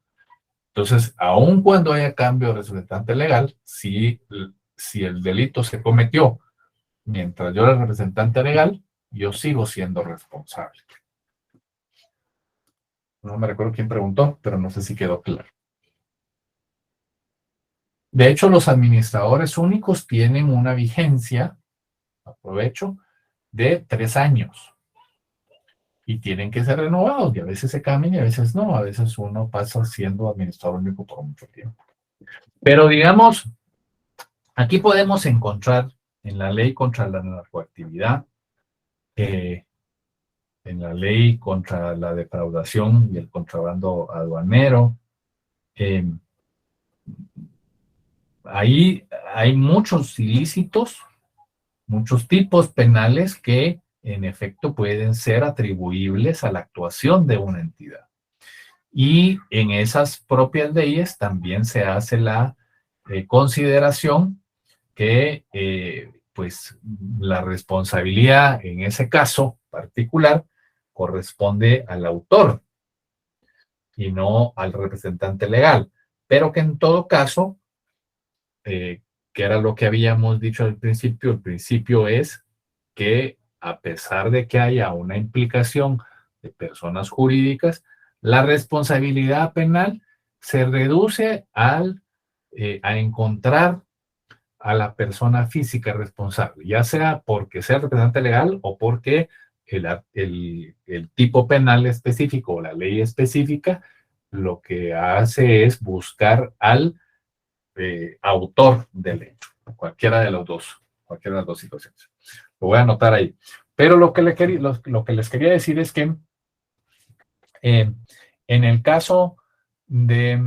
Entonces, aun cuando haya cambio de representante legal, si el delito se cometió mientras yo era representante legal, yo sigo siendo responsable. No me recuerdo quién preguntó, pero no sé si quedó claro. De hecho, los administradores únicos tienen una vigencia, aprovecho, de 3 años. Y tienen que ser renovados, y a veces se cambian y a veces no. A veces uno pasa siendo administrador único por mucho tiempo. Pero digamos, aquí podemos encontrar en la ley contra la narcoactividad, en la ley contra la defraudación y el contrabando aduanero, ahí hay muchos ilícitos, muchos tipos penales que en efecto pueden ser atribuibles a la actuación de una entidad. Y en esas propias leyes también se hace la consideración que pues la responsabilidad en ese caso particular corresponde al autor y no al representante legal, pero que en todo caso, que era lo que habíamos dicho al principio, el principio es que a pesar de que haya una implicación de personas jurídicas, la responsabilidad penal se reduce a encontrar a la persona física responsable, ya sea porque sea representante legal o porque el tipo penal específico o la ley específica lo que hace es buscar al autor del hecho, cualquiera de las dos situaciones. Lo voy a anotar ahí. Pero lo que les quería decir es que en el caso de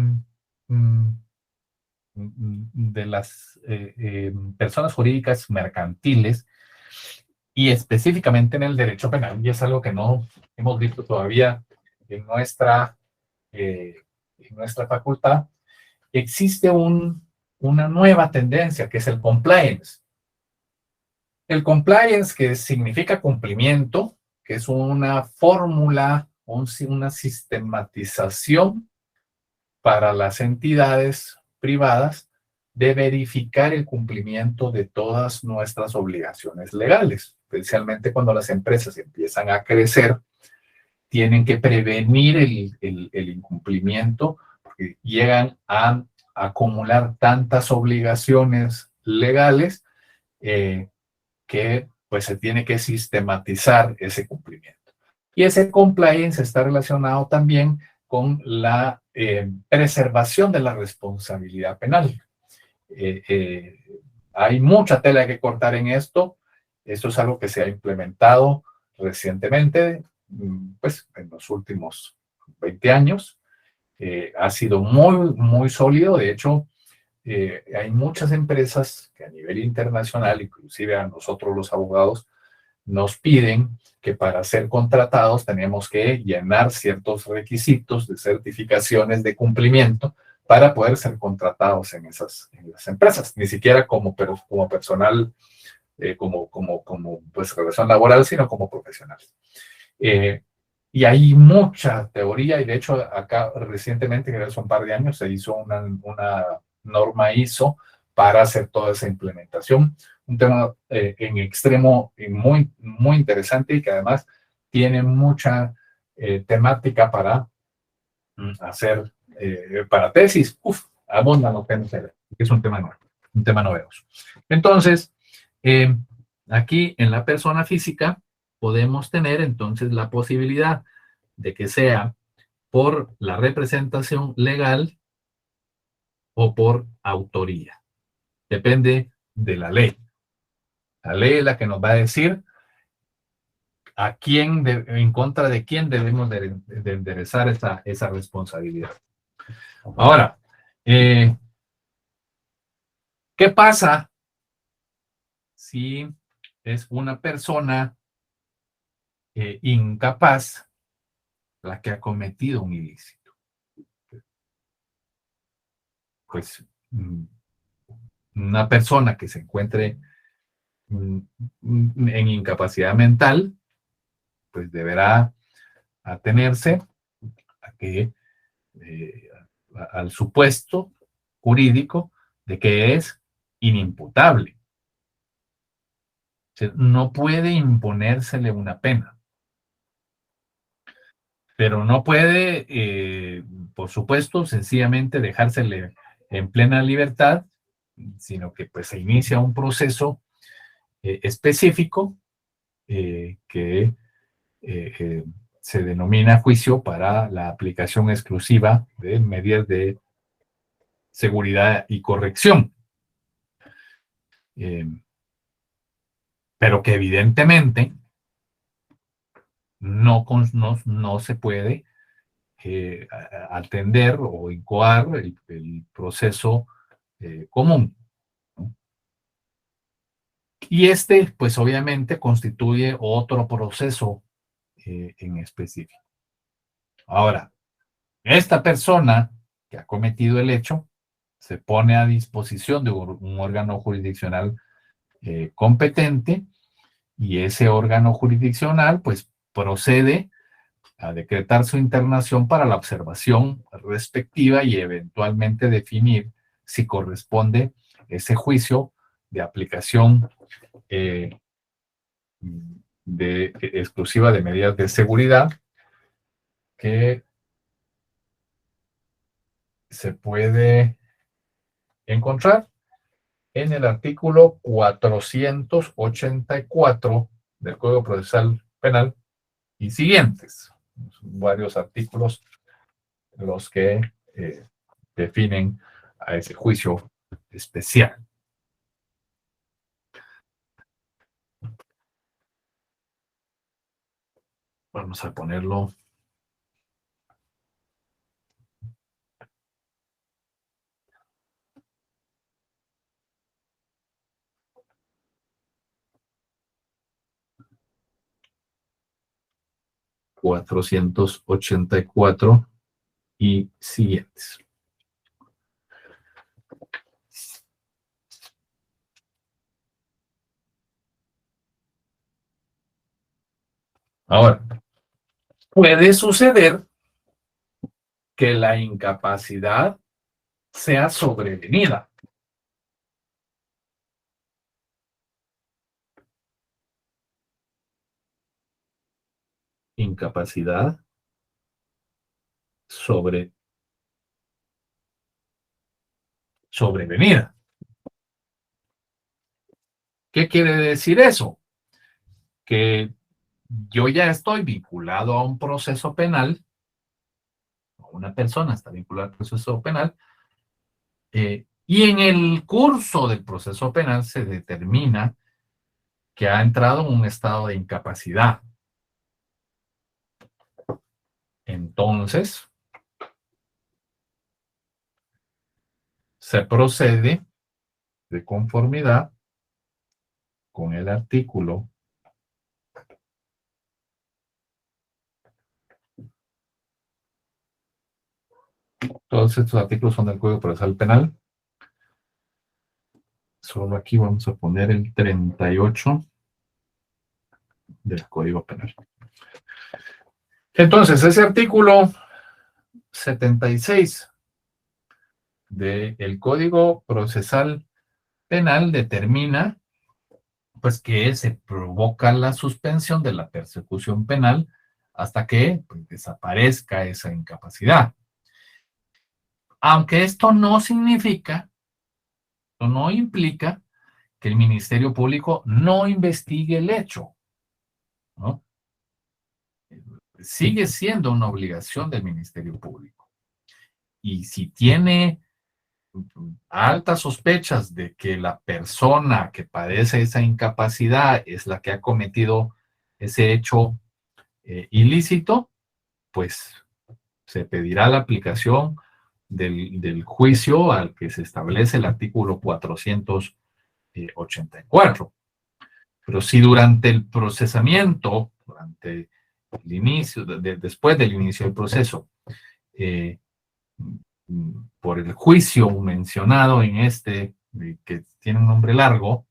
las personas jurídicas mercantiles y específicamente en el derecho penal, y es algo que no hemos visto todavía en nuestra facultad, existe una nueva tendencia que es el compliance. El compliance, que significa cumplimiento, que es una fórmula, una sistematización para las entidades privadas de verificar el cumplimiento de todas nuestras obligaciones legales, especialmente cuando las empresas empiezan a crecer, tienen que prevenir el incumplimiento, porque llegan a acumular tantas obligaciones legales que pues se tiene que sistematizar ese cumplimiento. Y ese compliance está relacionado también con la preservación de la responsabilidad penal. Hay mucha tela que cortar en esto. Esto es algo que se ha implementado recientemente, pues en los últimos 20 años. Ha sido muy, muy sólido. De hecho, hay muchas empresas que a nivel internacional, inclusive a nosotros los abogados, nos piden que para ser contratados tenemos que llenar ciertos requisitos de certificaciones de cumplimiento para poder ser contratados en esas empresas, ni siquiera como personal, como pues relación laboral, sino como profesionales. Y hay mucha teoría, y de hecho acá recientemente, que hace un par de años, se hizo una norma ISO para hacer toda esa implementación. Un tema en extremo y muy, muy interesante, y que además tiene mucha temática para hacer, para tesis. Abundan los temas, es un tema nuevo, un tema novedoso. Entonces, aquí en la persona física podemos tener entonces la posibilidad de que sea por la representación legal o por autoría. Depende de la ley. La ley es la que nos va a decir a quién, en contra de quién debemos de enderezar esa responsabilidad. Ahora, ¿qué pasa si es una persona incapaz la que ha cometido un ilícito? Pues una persona que se encuentre en incapacidad mental, pues deberá atenerse a que, al supuesto jurídico de que es inimputable. O sea, no puede imponérsele una pena, pero no puede, por supuesto, sencillamente dejársele en plena libertad, sino que pues se inicia un proceso específico que se denomina juicio para la aplicación exclusiva de medidas de seguridad y corrección. Pero que evidentemente no se puede atender o incoar el proceso común. Y pues obviamente constituye otro proceso en específico. Ahora, esta persona que ha cometido el hecho se pone a disposición de un órgano jurisdiccional competente, y ese órgano jurisdiccional pues procede a decretar su internación para la observación respectiva y eventualmente definir si corresponde ese juicio de aplicación exclusiva de medidas de seguridad, que se puede encontrar en el artículo 484 del Código Procesal Penal y siguientes. Son varios artículos los que definen a ese juicio especial. Vamos a ponerlo. ...484 y siguientes. Ahora, puede suceder que la incapacidad sea sobrevenida. Incapacidad sobrevenida. ¿Qué quiere decir eso? Que yo ya estoy vinculado a un proceso penal, una persona está vinculada al proceso penal, y en el curso del proceso penal se determina que ha entrado en un estado de incapacidad. Entonces, se procede de conformidad con el artículo 38. Todos estos artículos son del Código Procesal Penal. Solo aquí vamos a poner el 38 del Código Penal. Entonces, ese artículo 76 del Código Procesal Penal determina pues que se provoca la suspensión de la persecución penal hasta que pues, desaparezca esa incapacidad. Aunque esto no significa, o no implica que el Ministerio Público no investigue el hecho, ¿no? Sigue siendo una obligación del Ministerio Público. Y si tiene altas sospechas de que la persona que padece esa incapacidad es la que ha cometido ese hecho ilícito, pues se pedirá la aplicación del juicio al que se establece el artículo 484. Pero si durante el procesamiento, durante el inicio, después del inicio del proceso, por el juicio mencionado en este, que tiene un nombre largo,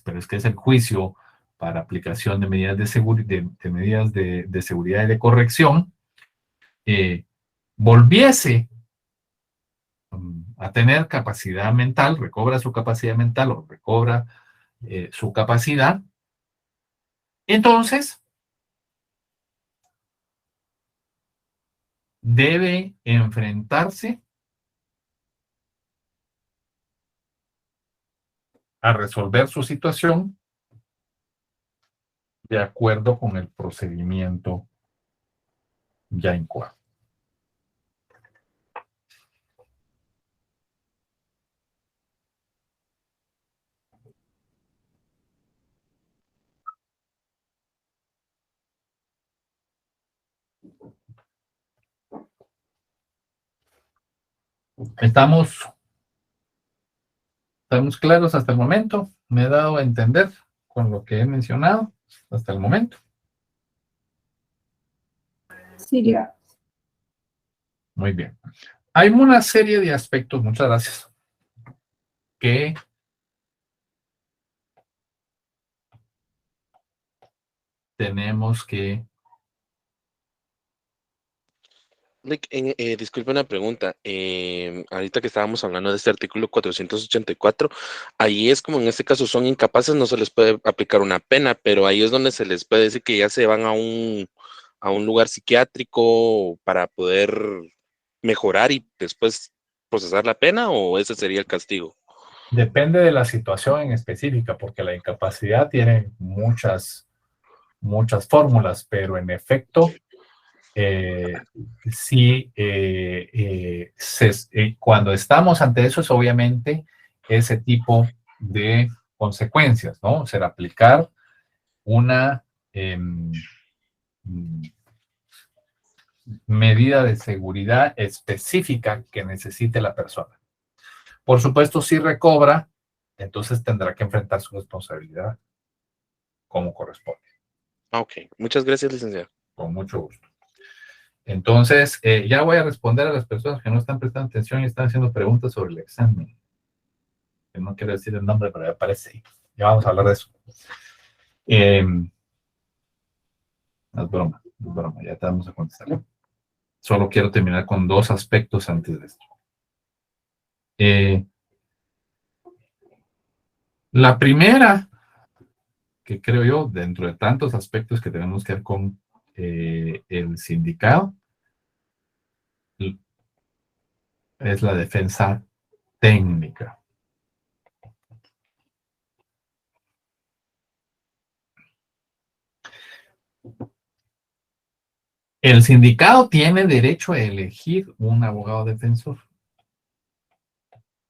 pero es que es el juicio para aplicación de medidas de seguridad y de corrección, volviese a tener capacidad mental, recobra su capacidad mental o recobra su capacidad, entonces debe enfrentarse a resolver su situación de acuerdo con el procedimiento ya incoado. ¿Estamos claros hasta el momento? ¿Me he dado a entender con lo que he mencionado hasta el momento? Sí, ya. Muy bien. Hay una serie de aspectos, muchas gracias, que tenemos que... Disculpe una pregunta. Ahorita que estábamos hablando de este artículo 484, ahí es como en este caso son incapaces, no se les puede aplicar una pena, pero ahí es donde se les puede decir que ya se van a un lugar psiquiátrico para poder mejorar y después procesar la pena, o ese sería el castigo. Depende de la situación en específica, porque la incapacidad tiene muchas fórmulas, pero en efecto, sí, cuando estamos ante eso es obviamente ese tipo de consecuencias, ¿no? O sea, aplicar una medida de seguridad específica que necesite la persona. Por supuesto, si recobra, entonces tendrá que enfrentar su responsabilidad como corresponde. Ok, muchas gracias, licenciado. Con mucho gusto. Entonces, ya voy a responder a las personas que no están prestando atención y están haciendo preguntas sobre el examen. Que no quiero decir el nombre, pero ya aparece ahí. Ya vamos a hablar de eso. No es broma, ya te vamos a contestar. Solo quiero terminar con dos aspectos antes de esto. La primera, que creo yo, dentro de tantos aspectos que tenemos que ver con el sindicato, es la defensa técnica. El sindicato tiene derecho a elegir un abogado defensor,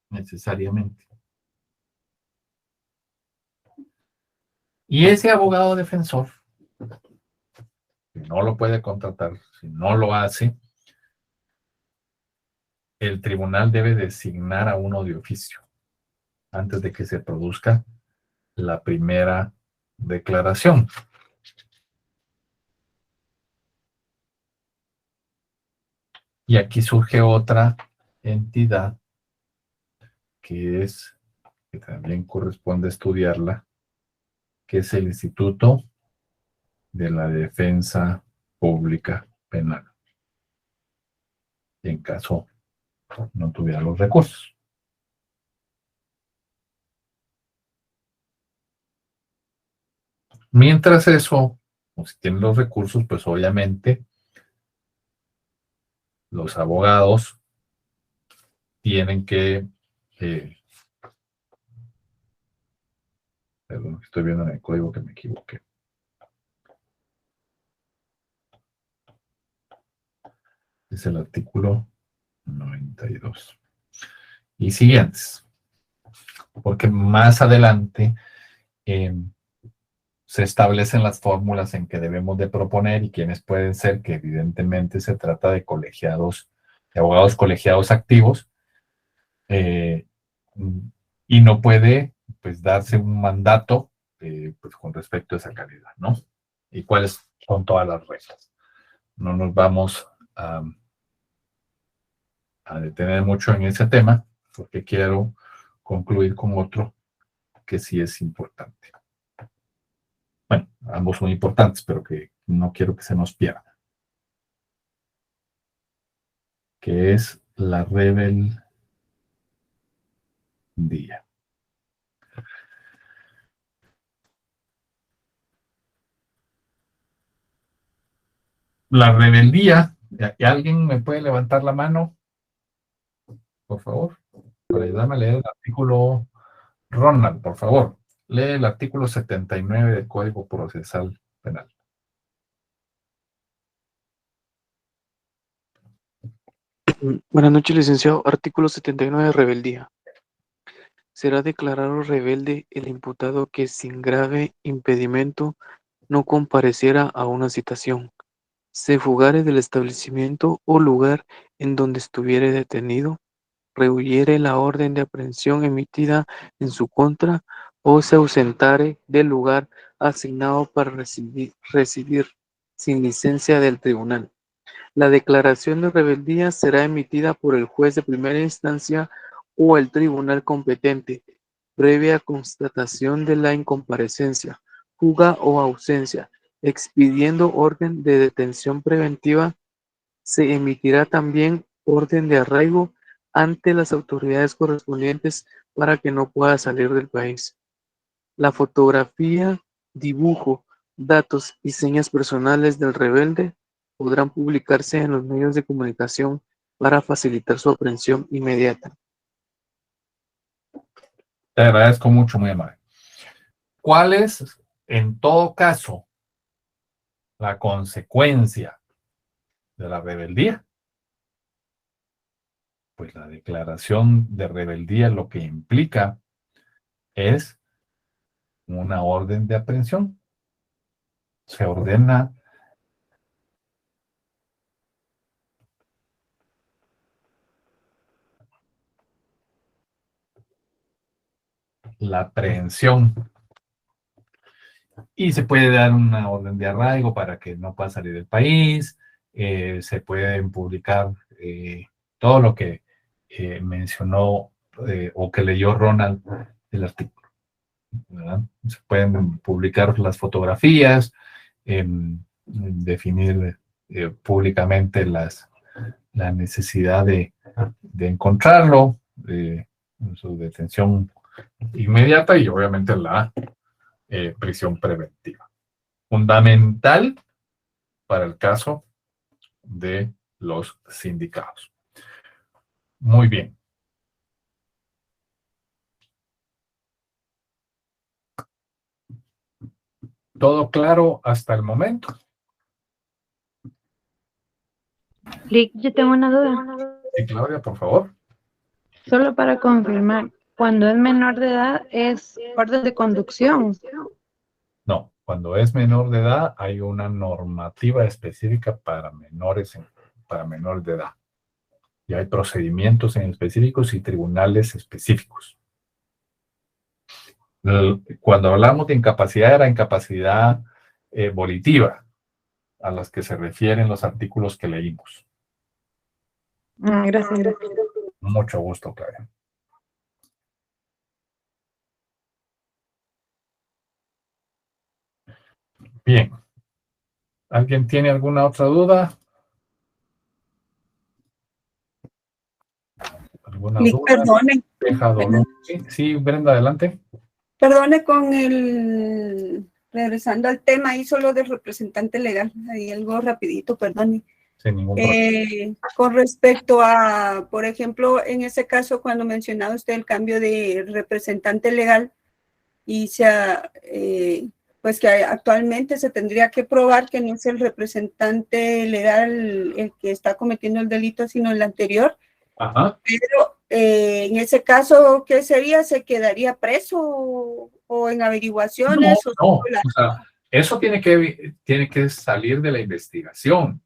necesariamente. Y ese abogado defensor, si no lo puede contratar, si no lo hace, el tribunal debe designar a uno de oficio antes de que se produzca la primera declaración. Y aquí surge otra entidad que también corresponde estudiarla, que es el Instituto de la Defensa Pública Penal, en caso no tuviera los recursos. Mientras eso, o si tienen los recursos, pues obviamente los abogados tienen que, perdón, estoy viendo en el código que me equivoqué. Es el artículo 92. Y siguientes. Porque más adelante se establecen las fórmulas en que debemos de proponer y quiénes pueden ser, que evidentemente se trata de colegiados, de abogados colegiados activos, y no puede pues darse un mandato pues, con respecto a esa calidad, ¿no? Y cuáles son todas las reglas. No nos vamos a detener mucho en ese tema, porque quiero concluir con otro que sí es importante. Bueno, ambos son importantes, pero que no quiero que se nos pierda. Que es la rebeldía. La rebeldía, ¿alguien me puede levantar la mano? Por favor, para ayudarme a leer el artículo. Ronald, por favor, lee el artículo 79 del Código Procesal Penal. Buenas noches, licenciado. Artículo 79, rebeldía. Será declarado rebelde el imputado que sin grave impedimento no compareciera a una citación, se fugare del establecimiento o lugar en donde estuviere detenido, rehuyere la orden de aprehensión emitida en su contra o se ausentare del lugar asignado para residir sin licencia del tribunal. La declaración de rebeldía será emitida por el juez de primera instancia o el tribunal competente, previa constatación de la incomparecencia, fuga o ausencia. Expidiendo orden de detención preventiva, se emitirá también orden de arraigo ante las autoridades correspondientes para que no pueda salir del país. La fotografía, dibujo, datos y señas personales del rebelde podrán publicarse en los medios de comunicación para facilitar su aprehensión inmediata. Te agradezco mucho, muy amable. ¿Cuál es, en todo caso, la consecuencia de la rebeldía? Pues la declaración de rebeldía lo que implica es una orden de aprehensión. Se ordena la aprehensión y se puede dar una orden de arraigo para que no pueda salir del país. Se pueden publicar todo lo que mencionó o que leyó Ronald del artículo, ¿verdad? Se pueden publicar las fotografías, definir públicamente la necesidad de encontrarlo, su detención inmediata y obviamente la prisión preventiva. Fundamental para el caso de los sindicados. Muy bien. ¿Todo claro hasta el momento? Lick, yo tengo una duda. Sí, Claudia, por favor. Solo para confirmar, cuando es menor de edad es orden de conducción. No, cuando es menor de edad hay una normativa específica para menores de edad. y hay procedimientos en específicos y tribunales específicos. Cuando hablamos de incapacidad, era incapacidad volitiva, a las que se refieren los artículos que leímos. Gracias. Mucho gusto, Claudia. Bien. ¿Alguien tiene alguna otra duda? ¿Alguna duda? Perdone. Sí, Brenda, adelante. Perdone regresando al tema, ahí solo del representante legal, ahí algo rapidito, perdone. Sin ningún problema. Con respecto a, por ejemplo, en ese caso, cuando mencionaba usted el cambio de representante legal, y pues que actualmente se tendría que probar que no es el representante legal el que está cometiendo el delito, sino el anterior. Ajá. Pero en ese caso, ¿qué sería? ¿Se quedaría preso o en averiguaciones? No, o sea, eso tiene que salir de la investigación.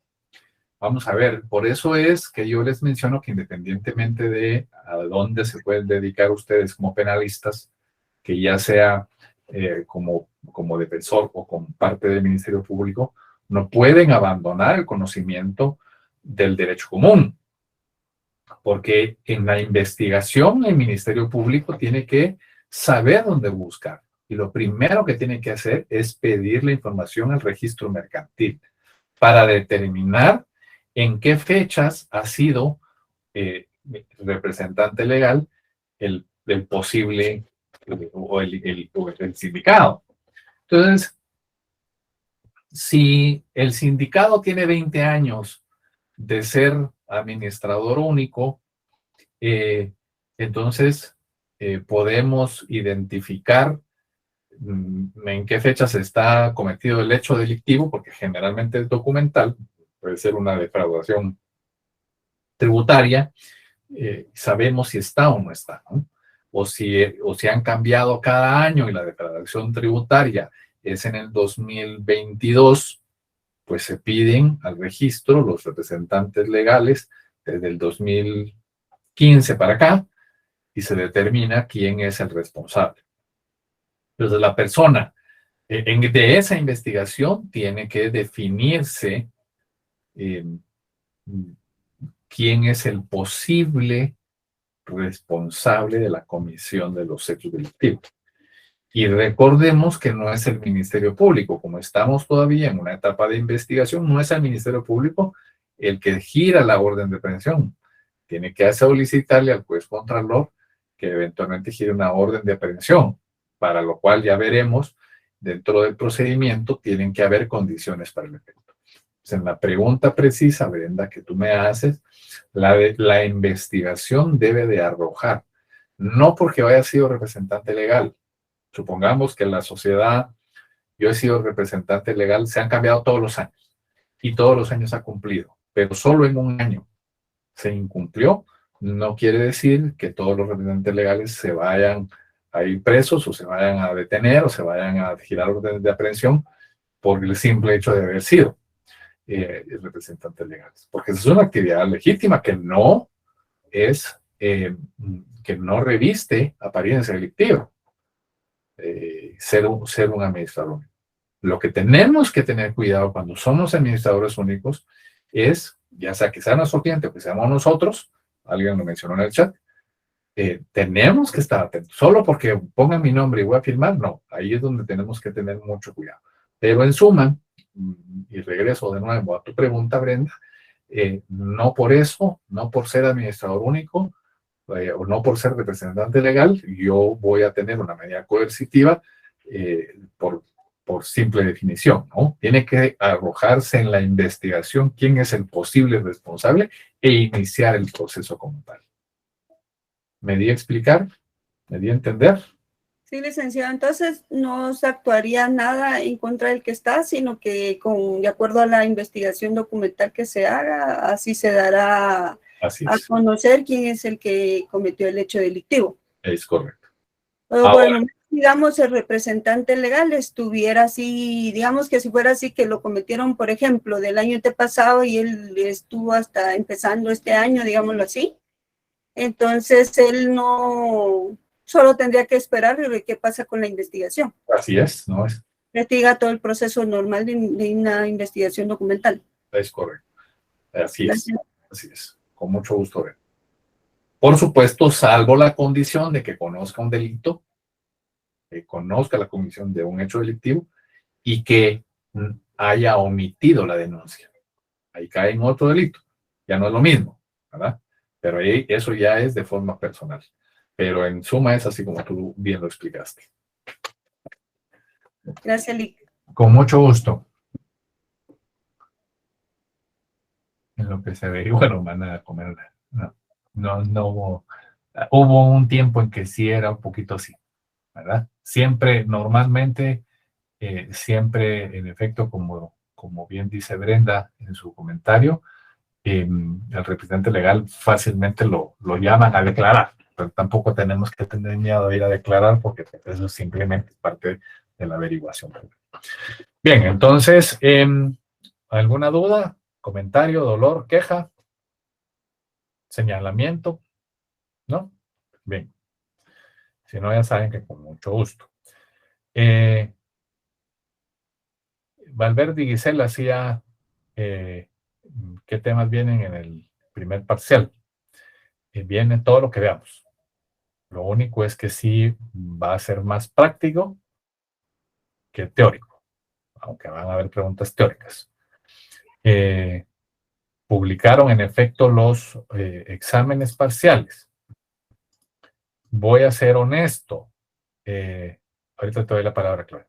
Vamos a ver, por eso es que yo les menciono que independientemente de a dónde se pueden dedicar ustedes como penalistas, que ya sea como defensor o como parte del Ministerio Público, no pueden abandonar el conocimiento del derecho común. Porque en la investigación el Ministerio Público tiene que saber dónde buscar. Y lo primero que tiene que hacer es pedir la información al registro mercantil para determinar en qué fechas ha sido representante legal el posible o el sindicato. Entonces, si el sindicato tiene 20 años de ser administrador único, entonces podemos identificar en qué fecha se está cometido el hecho delictivo, porque generalmente es documental, puede ser una defraudación tributaria, sabemos si está o no está, ¿no? O si han cambiado cada año y la defraudación tributaria es en el 2022, pues se piden al registro los representantes legales desde el 2015 para acá y se determina quién es el responsable. Entonces la persona de esa investigación tiene que definirse quién es el posible responsable de la comisión de los hechos delictivos. Y recordemos que no es el Ministerio Público, como estamos todavía en una etapa de investigación, no es el Ministerio Público el que gira la orden de aprehensión. Tiene que solicitarle al juez contralor que eventualmente gire una orden de aprehensión, para lo cual ya veremos, dentro del procedimiento tienen que haber condiciones para el efecto. Entonces, en la pregunta precisa, Brenda, que tú me haces, la investigación debe de arrojar, no porque haya sido representante legal. Supongamos que en la sociedad, yo he sido representante legal, se han cambiado todos los años y todos los años ha cumplido, pero solo en un año se incumplió, no quiere decir que todos los representantes legales se vayan a ir presos o se vayan a detener o se vayan a girar órdenes de aprehensión por el simple hecho de haber sido representantes legales, porque es una actividad legítima que no es, que no reviste apariencia delictiva. Ser un administrador único. Lo que tenemos que tener cuidado cuando somos administradores únicos es, ya sea que sea nuestro cliente o que seamos nosotros, alguien lo mencionó en el chat, tenemos que estar atentos. Solo porque pongan mi nombre y voy a firmar, no. Ahí es donde tenemos que tener mucho cuidado. Pero en suma, y regreso de nuevo a tu pregunta, Brenda, no por eso, no por ser administrador único, o no por ser representante legal, yo voy a tener una medida coercitiva por simple definición, ¿no? Tiene que arrojarse en la investigación quién es el posible responsable e iniciar el proceso como tal. ¿Me di a explicar? ¿Me di a entender? Sí, licenciado. Entonces, no se actuaría nada en contra del que está, sino que de acuerdo a la investigación documental que se haga, así se dará a conocer quién es el que cometió el hecho delictivo. Es correcto. Pero Ahora, digamos, el representante legal estuviera así, digamos que si fuera así que lo cometieron, por ejemplo, del año antepasado y él estuvo hasta empezando este año, digámoslo así, entonces él no, solo tendría que esperar a ver qué pasa con la investigación. Así es, ¿no? Investiga todo el proceso normal de una investigación documental. Es correcto. Así Gracias. es. Así es. Con mucho gusto. Por supuesto, salvo la condición de que conozca un delito, que conozca la comisión de un hecho delictivo y que haya omitido la denuncia. Ahí cae en otro delito. Ya no es lo mismo, ¿verdad? Pero ahí, eso ya es de forma personal. Pero en suma es así como tú bien lo explicaste. Gracias, Lick. Con mucho gusto. En lo que se ve, bueno, van a comer. No hubo un tiempo en que sí era un poquito así, ¿verdad? Siempre, normalmente, siempre, en efecto, como bien dice Brenda en su comentario, el representante legal fácilmente lo llaman a declarar, pero tampoco tenemos que tener miedo de ir a declarar porque eso simplemente es parte de la averiguación. Bien, entonces, ¿alguna duda, comentario, dolor, queja, señalamiento? ¿No? Bien. Si no, ya saben que con mucho gusto. Valverde y Gisela hacía qué temas vienen en el primer parcial. Viene todo lo que veamos. Lo único es que sí va a ser más práctico que teórico, aunque van a haber preguntas teóricas. Publicaron en efecto los exámenes parciales. Voy a ser honesto. Ahorita te doy la palabra, Clara.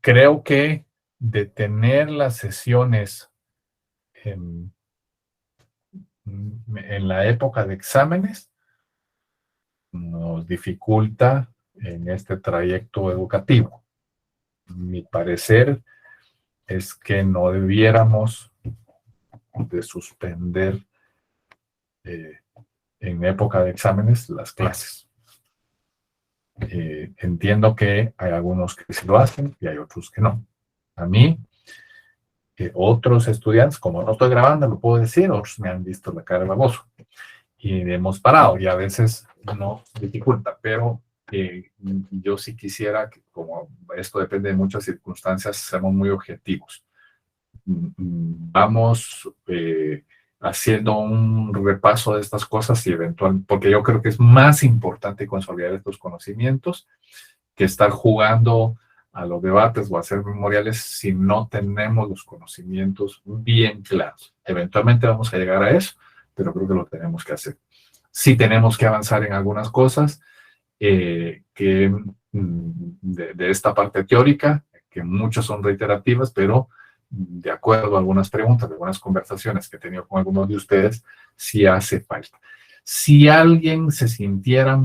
Creo que detener las sesiones en la época de exámenes nos dificulta en este trayecto educativo. Mi parecer es que no debiéramos de suspender en época de exámenes las clases. Entiendo que hay algunos que sí lo hacen y hay otros que no. A mí, otros estudiantes, como no estoy grabando, lo puedo decir, otros me han visto la cara de baboso y hemos parado y a veces no dificulta, pero yo sí quisiera que, como esto depende de muchas circunstancias, seamos muy objetivos. Vamos haciendo un repaso de estas cosas y eventualmente, porque yo creo que es más importante consolidar estos conocimientos que estar jugando a los debates o a hacer memoriales si no tenemos los conocimientos bien claros. Eventualmente vamos a llegar a eso, pero creo que lo tenemos que hacer. Sí tenemos que avanzar en algunas cosas de esta parte teórica, que muchas son reiterativas, pero de acuerdo a algunas preguntas, algunas conversaciones que he tenido con algunos de ustedes, sí hace falta. Si alguien se sintiera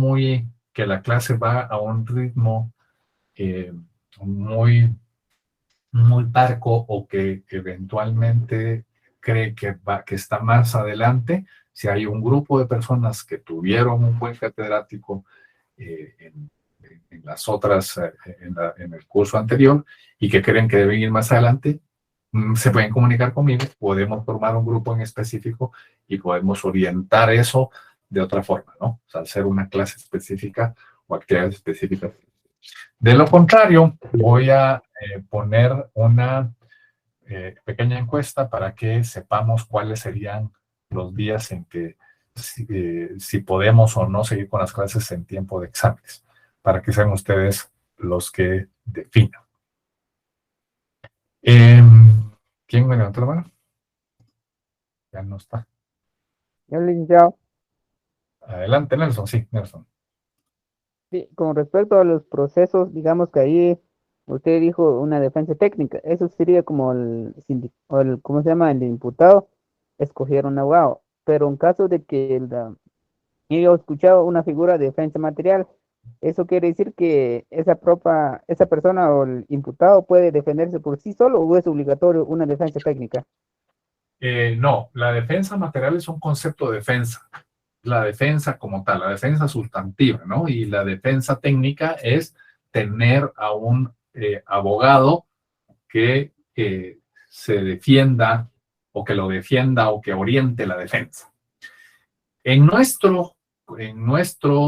que la clase va a un ritmo muy parco o que eventualmente cree que está más adelante, si hay un grupo de personas que tuvieron un buen catedrático en las otras, en el curso anterior y que creen que deben ir más adelante, se pueden comunicar conmigo, podemos formar un grupo en específico y podemos orientar eso de otra forma, ¿no? O sea, hacer una clase específica o actividades específicas. De lo contrario, voy a poner una pequeña encuesta para que sepamos cuáles serían los días en que si podemos o no seguir con las clases en tiempo de exámenes, para que sean ustedes los que definan. ¿Quién me levantó la mano? Ya no está. Yo, licenciado. Adelante, Nelson. Sí, Nelson. Sí, con respecto a los procesos, digamos que ahí usted dijo una defensa técnica. Eso sería como ¿cómo se llama? El imputado escogiera un abogado. Pero en caso de que yo he escuchado una figura de defensa material, eso quiere decir que esa persona o el imputado puede defenderse por sí solo o es obligatorio una defensa técnica. No, la defensa material es un concepto de defensa. la defensa como tal, la defensa sustantiva, ¿no? Y la defensa técnica es tener a un abogado que se defienda o que lo defienda o que oriente la defensa. En nuestro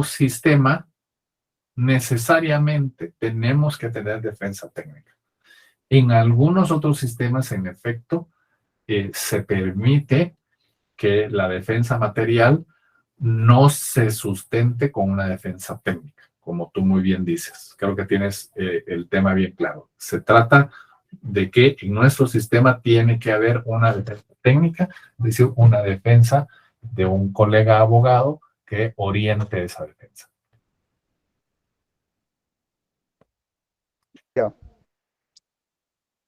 sistema, necesariamente tenemos que tener defensa técnica. En algunos otros sistemas, en efecto, se permite que la defensa material no se sustente con una defensa técnica, como tú muy bien dices. Creo que tienes el tema bien claro. Se trata de que en nuestro sistema tiene que haber una defensa técnica, es decir, una defensa de un colega abogado que oriente esa defensa. Ya.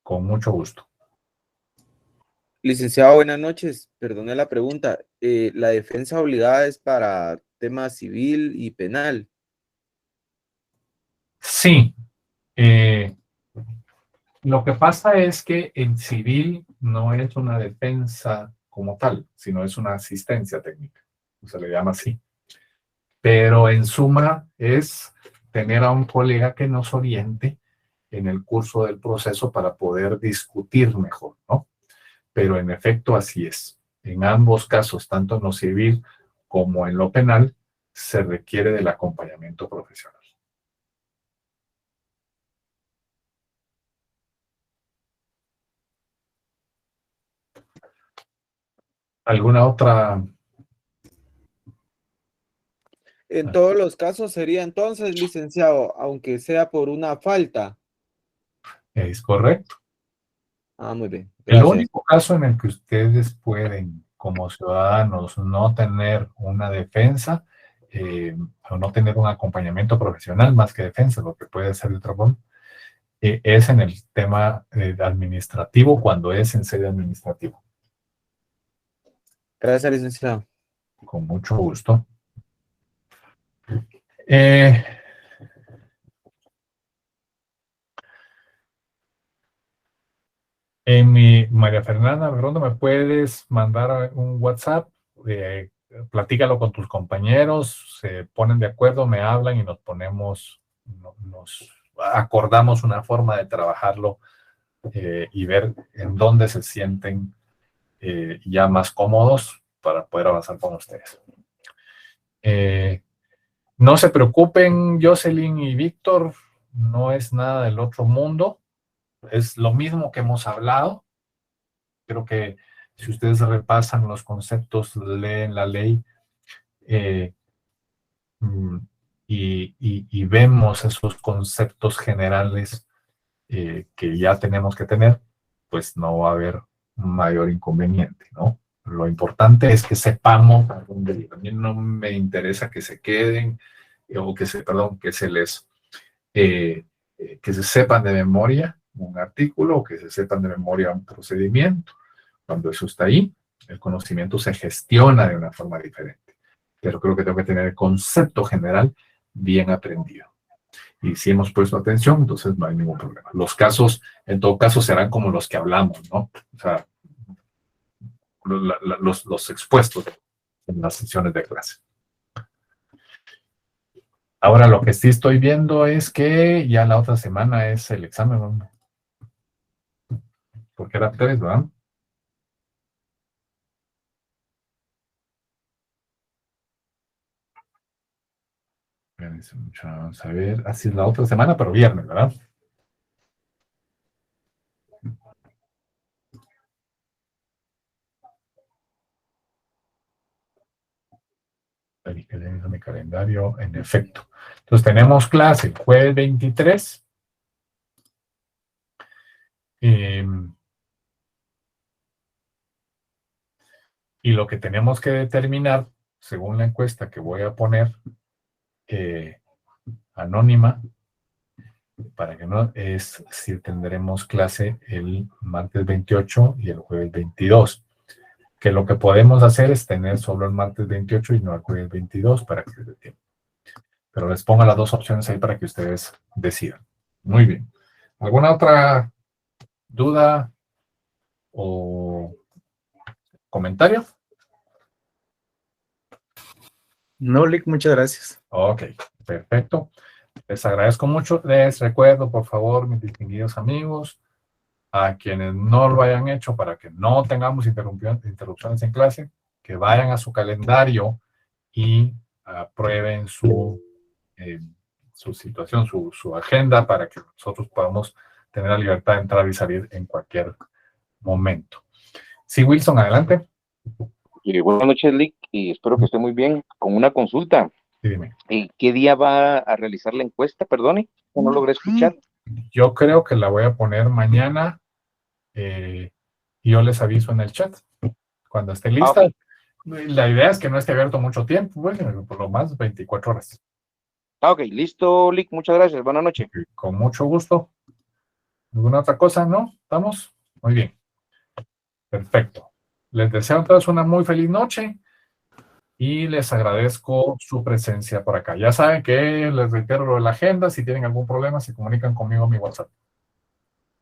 Con mucho gusto. Licenciado, buenas noches. Perdone la pregunta. ¿La defensa obligada es para tema civil y penal? Sí. Lo que pasa es que en civil no es una defensa como tal, sino es una asistencia técnica. Se le llama así. Pero en suma es tener a un colega que nos oriente en el curso del proceso para poder discutir mejor, ¿no? Pero en efecto así es. En ambos casos, tanto en lo civil como en lo penal, se requiere del acompañamiento profesional. ¿Alguna otra? En todos los casos sería entonces, licenciado, aunque sea por una falta. Es correcto. Ah, muy bien. El Gracias. único caso en el que ustedes pueden, como ciudadanos, no tener una defensa o no tener un acompañamiento profesional más que defensa, lo que puede ser de otra forma, es en el tema administrativo, cuando es en sede administrativa. Gracias, licenciado. Con mucho gusto. María Fernanda Berrondo, ¿me puedes mandar un WhatsApp? Platícalo con tus compañeros, se ponen de acuerdo, me hablan y nos acordamos una forma de trabajarlo y ver en dónde se sienten ya más cómodos para poder avanzar con ustedes. No se preocupen, Jocelyn y Víctor, no es nada del otro mundo, es lo mismo que hemos hablado. Creo que si ustedes repasan los conceptos, leen la ley y vemos esos conceptos generales que ya tenemos que tener, pues no va a haber mayor inconveniente, ¿no? Lo importante es que sepamos a dónde ir. A mí no me interesa que se queden o que se sepan de memoria un artículo o que se sepan de memoria un procedimiento. Cuando eso está ahí, el conocimiento se gestiona de una forma diferente. Pero creo que tengo que tener el concepto general bien aprendido. Y si hemos puesto atención, entonces no hay ningún problema. Los casos, en todo caso, serán como los que hablamos, ¿no? O sea, los expuestos en las sesiones de clase. Ahora, lo que sí estoy viendo es que ya la otra semana es el examen, ¿no? Porque era 3, ¿verdad? Vamos a ver, así es la otra semana, pero viernes, ¿verdad? Mi calendario, en efecto. Entonces tenemos clase el jueves 23. Y lo que tenemos que determinar, según la encuesta que voy a poner, anónima, para que no, es si tendremos clase el martes 28 y el jueves 22. Que lo que podemos hacer es tener solo el martes 28 y no el jueves 22 para que se dé tiempo. Pero les pongo las dos opciones ahí para que ustedes decidan. Muy bien. ¿Alguna otra duda o comentario? No, Lick, muchas gracias. Ok, perfecto. Les agradezco mucho. Les recuerdo, por favor, mis distinguidos amigos, a quienes no lo hayan hecho para que no tengamos interrupciones en clase, que vayan a su calendario y aprueben su situación, su agenda, para que nosotros podamos tener la libertad de entrar y salir en cualquier momento. Sí, Wilson, adelante. Buenas noches, Lick, y espero que esté muy bien. Con una consulta. Sí, dime. ¿Qué día va a realizar la encuesta? Perdone, no logré escuchar. Yo creo que la voy a poner mañana y yo les aviso en el chat cuando esté lista. Okay. La idea es que no esté abierto mucho tiempo, bueno, por lo más 24 horas. Ok, listo, Lick, muchas gracias. Buenas noches. Con mucho gusto. ¿Alguna otra cosa? ¿No? ¿Estamos? Muy bien. Perfecto. Les deseo a todos una muy feliz noche y les agradezco su presencia por acá. Ya saben que les reitero lo de la agenda. Si tienen algún problema, se comunican conmigo en mi WhatsApp.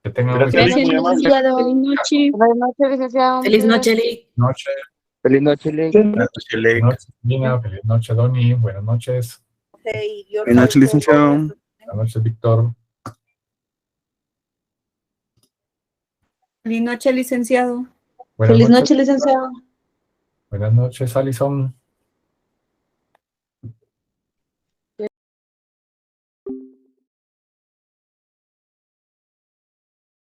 Que tengan Gracias, Gracias, licenciado. Feliz noche. Buenas noches, licenciado. Feliz noche, Lick. noche. Feliz noche, Lick. Buenas noches, Buenas Lick. noches, Nina. Feliz noche, Doni. Buenas noches. Buenas noches, licenciado. Buenas noches, Víctor. Feliz noche, licenciado. Buenas Feliz noches. noche, licenciado. Buenas noches, Alison.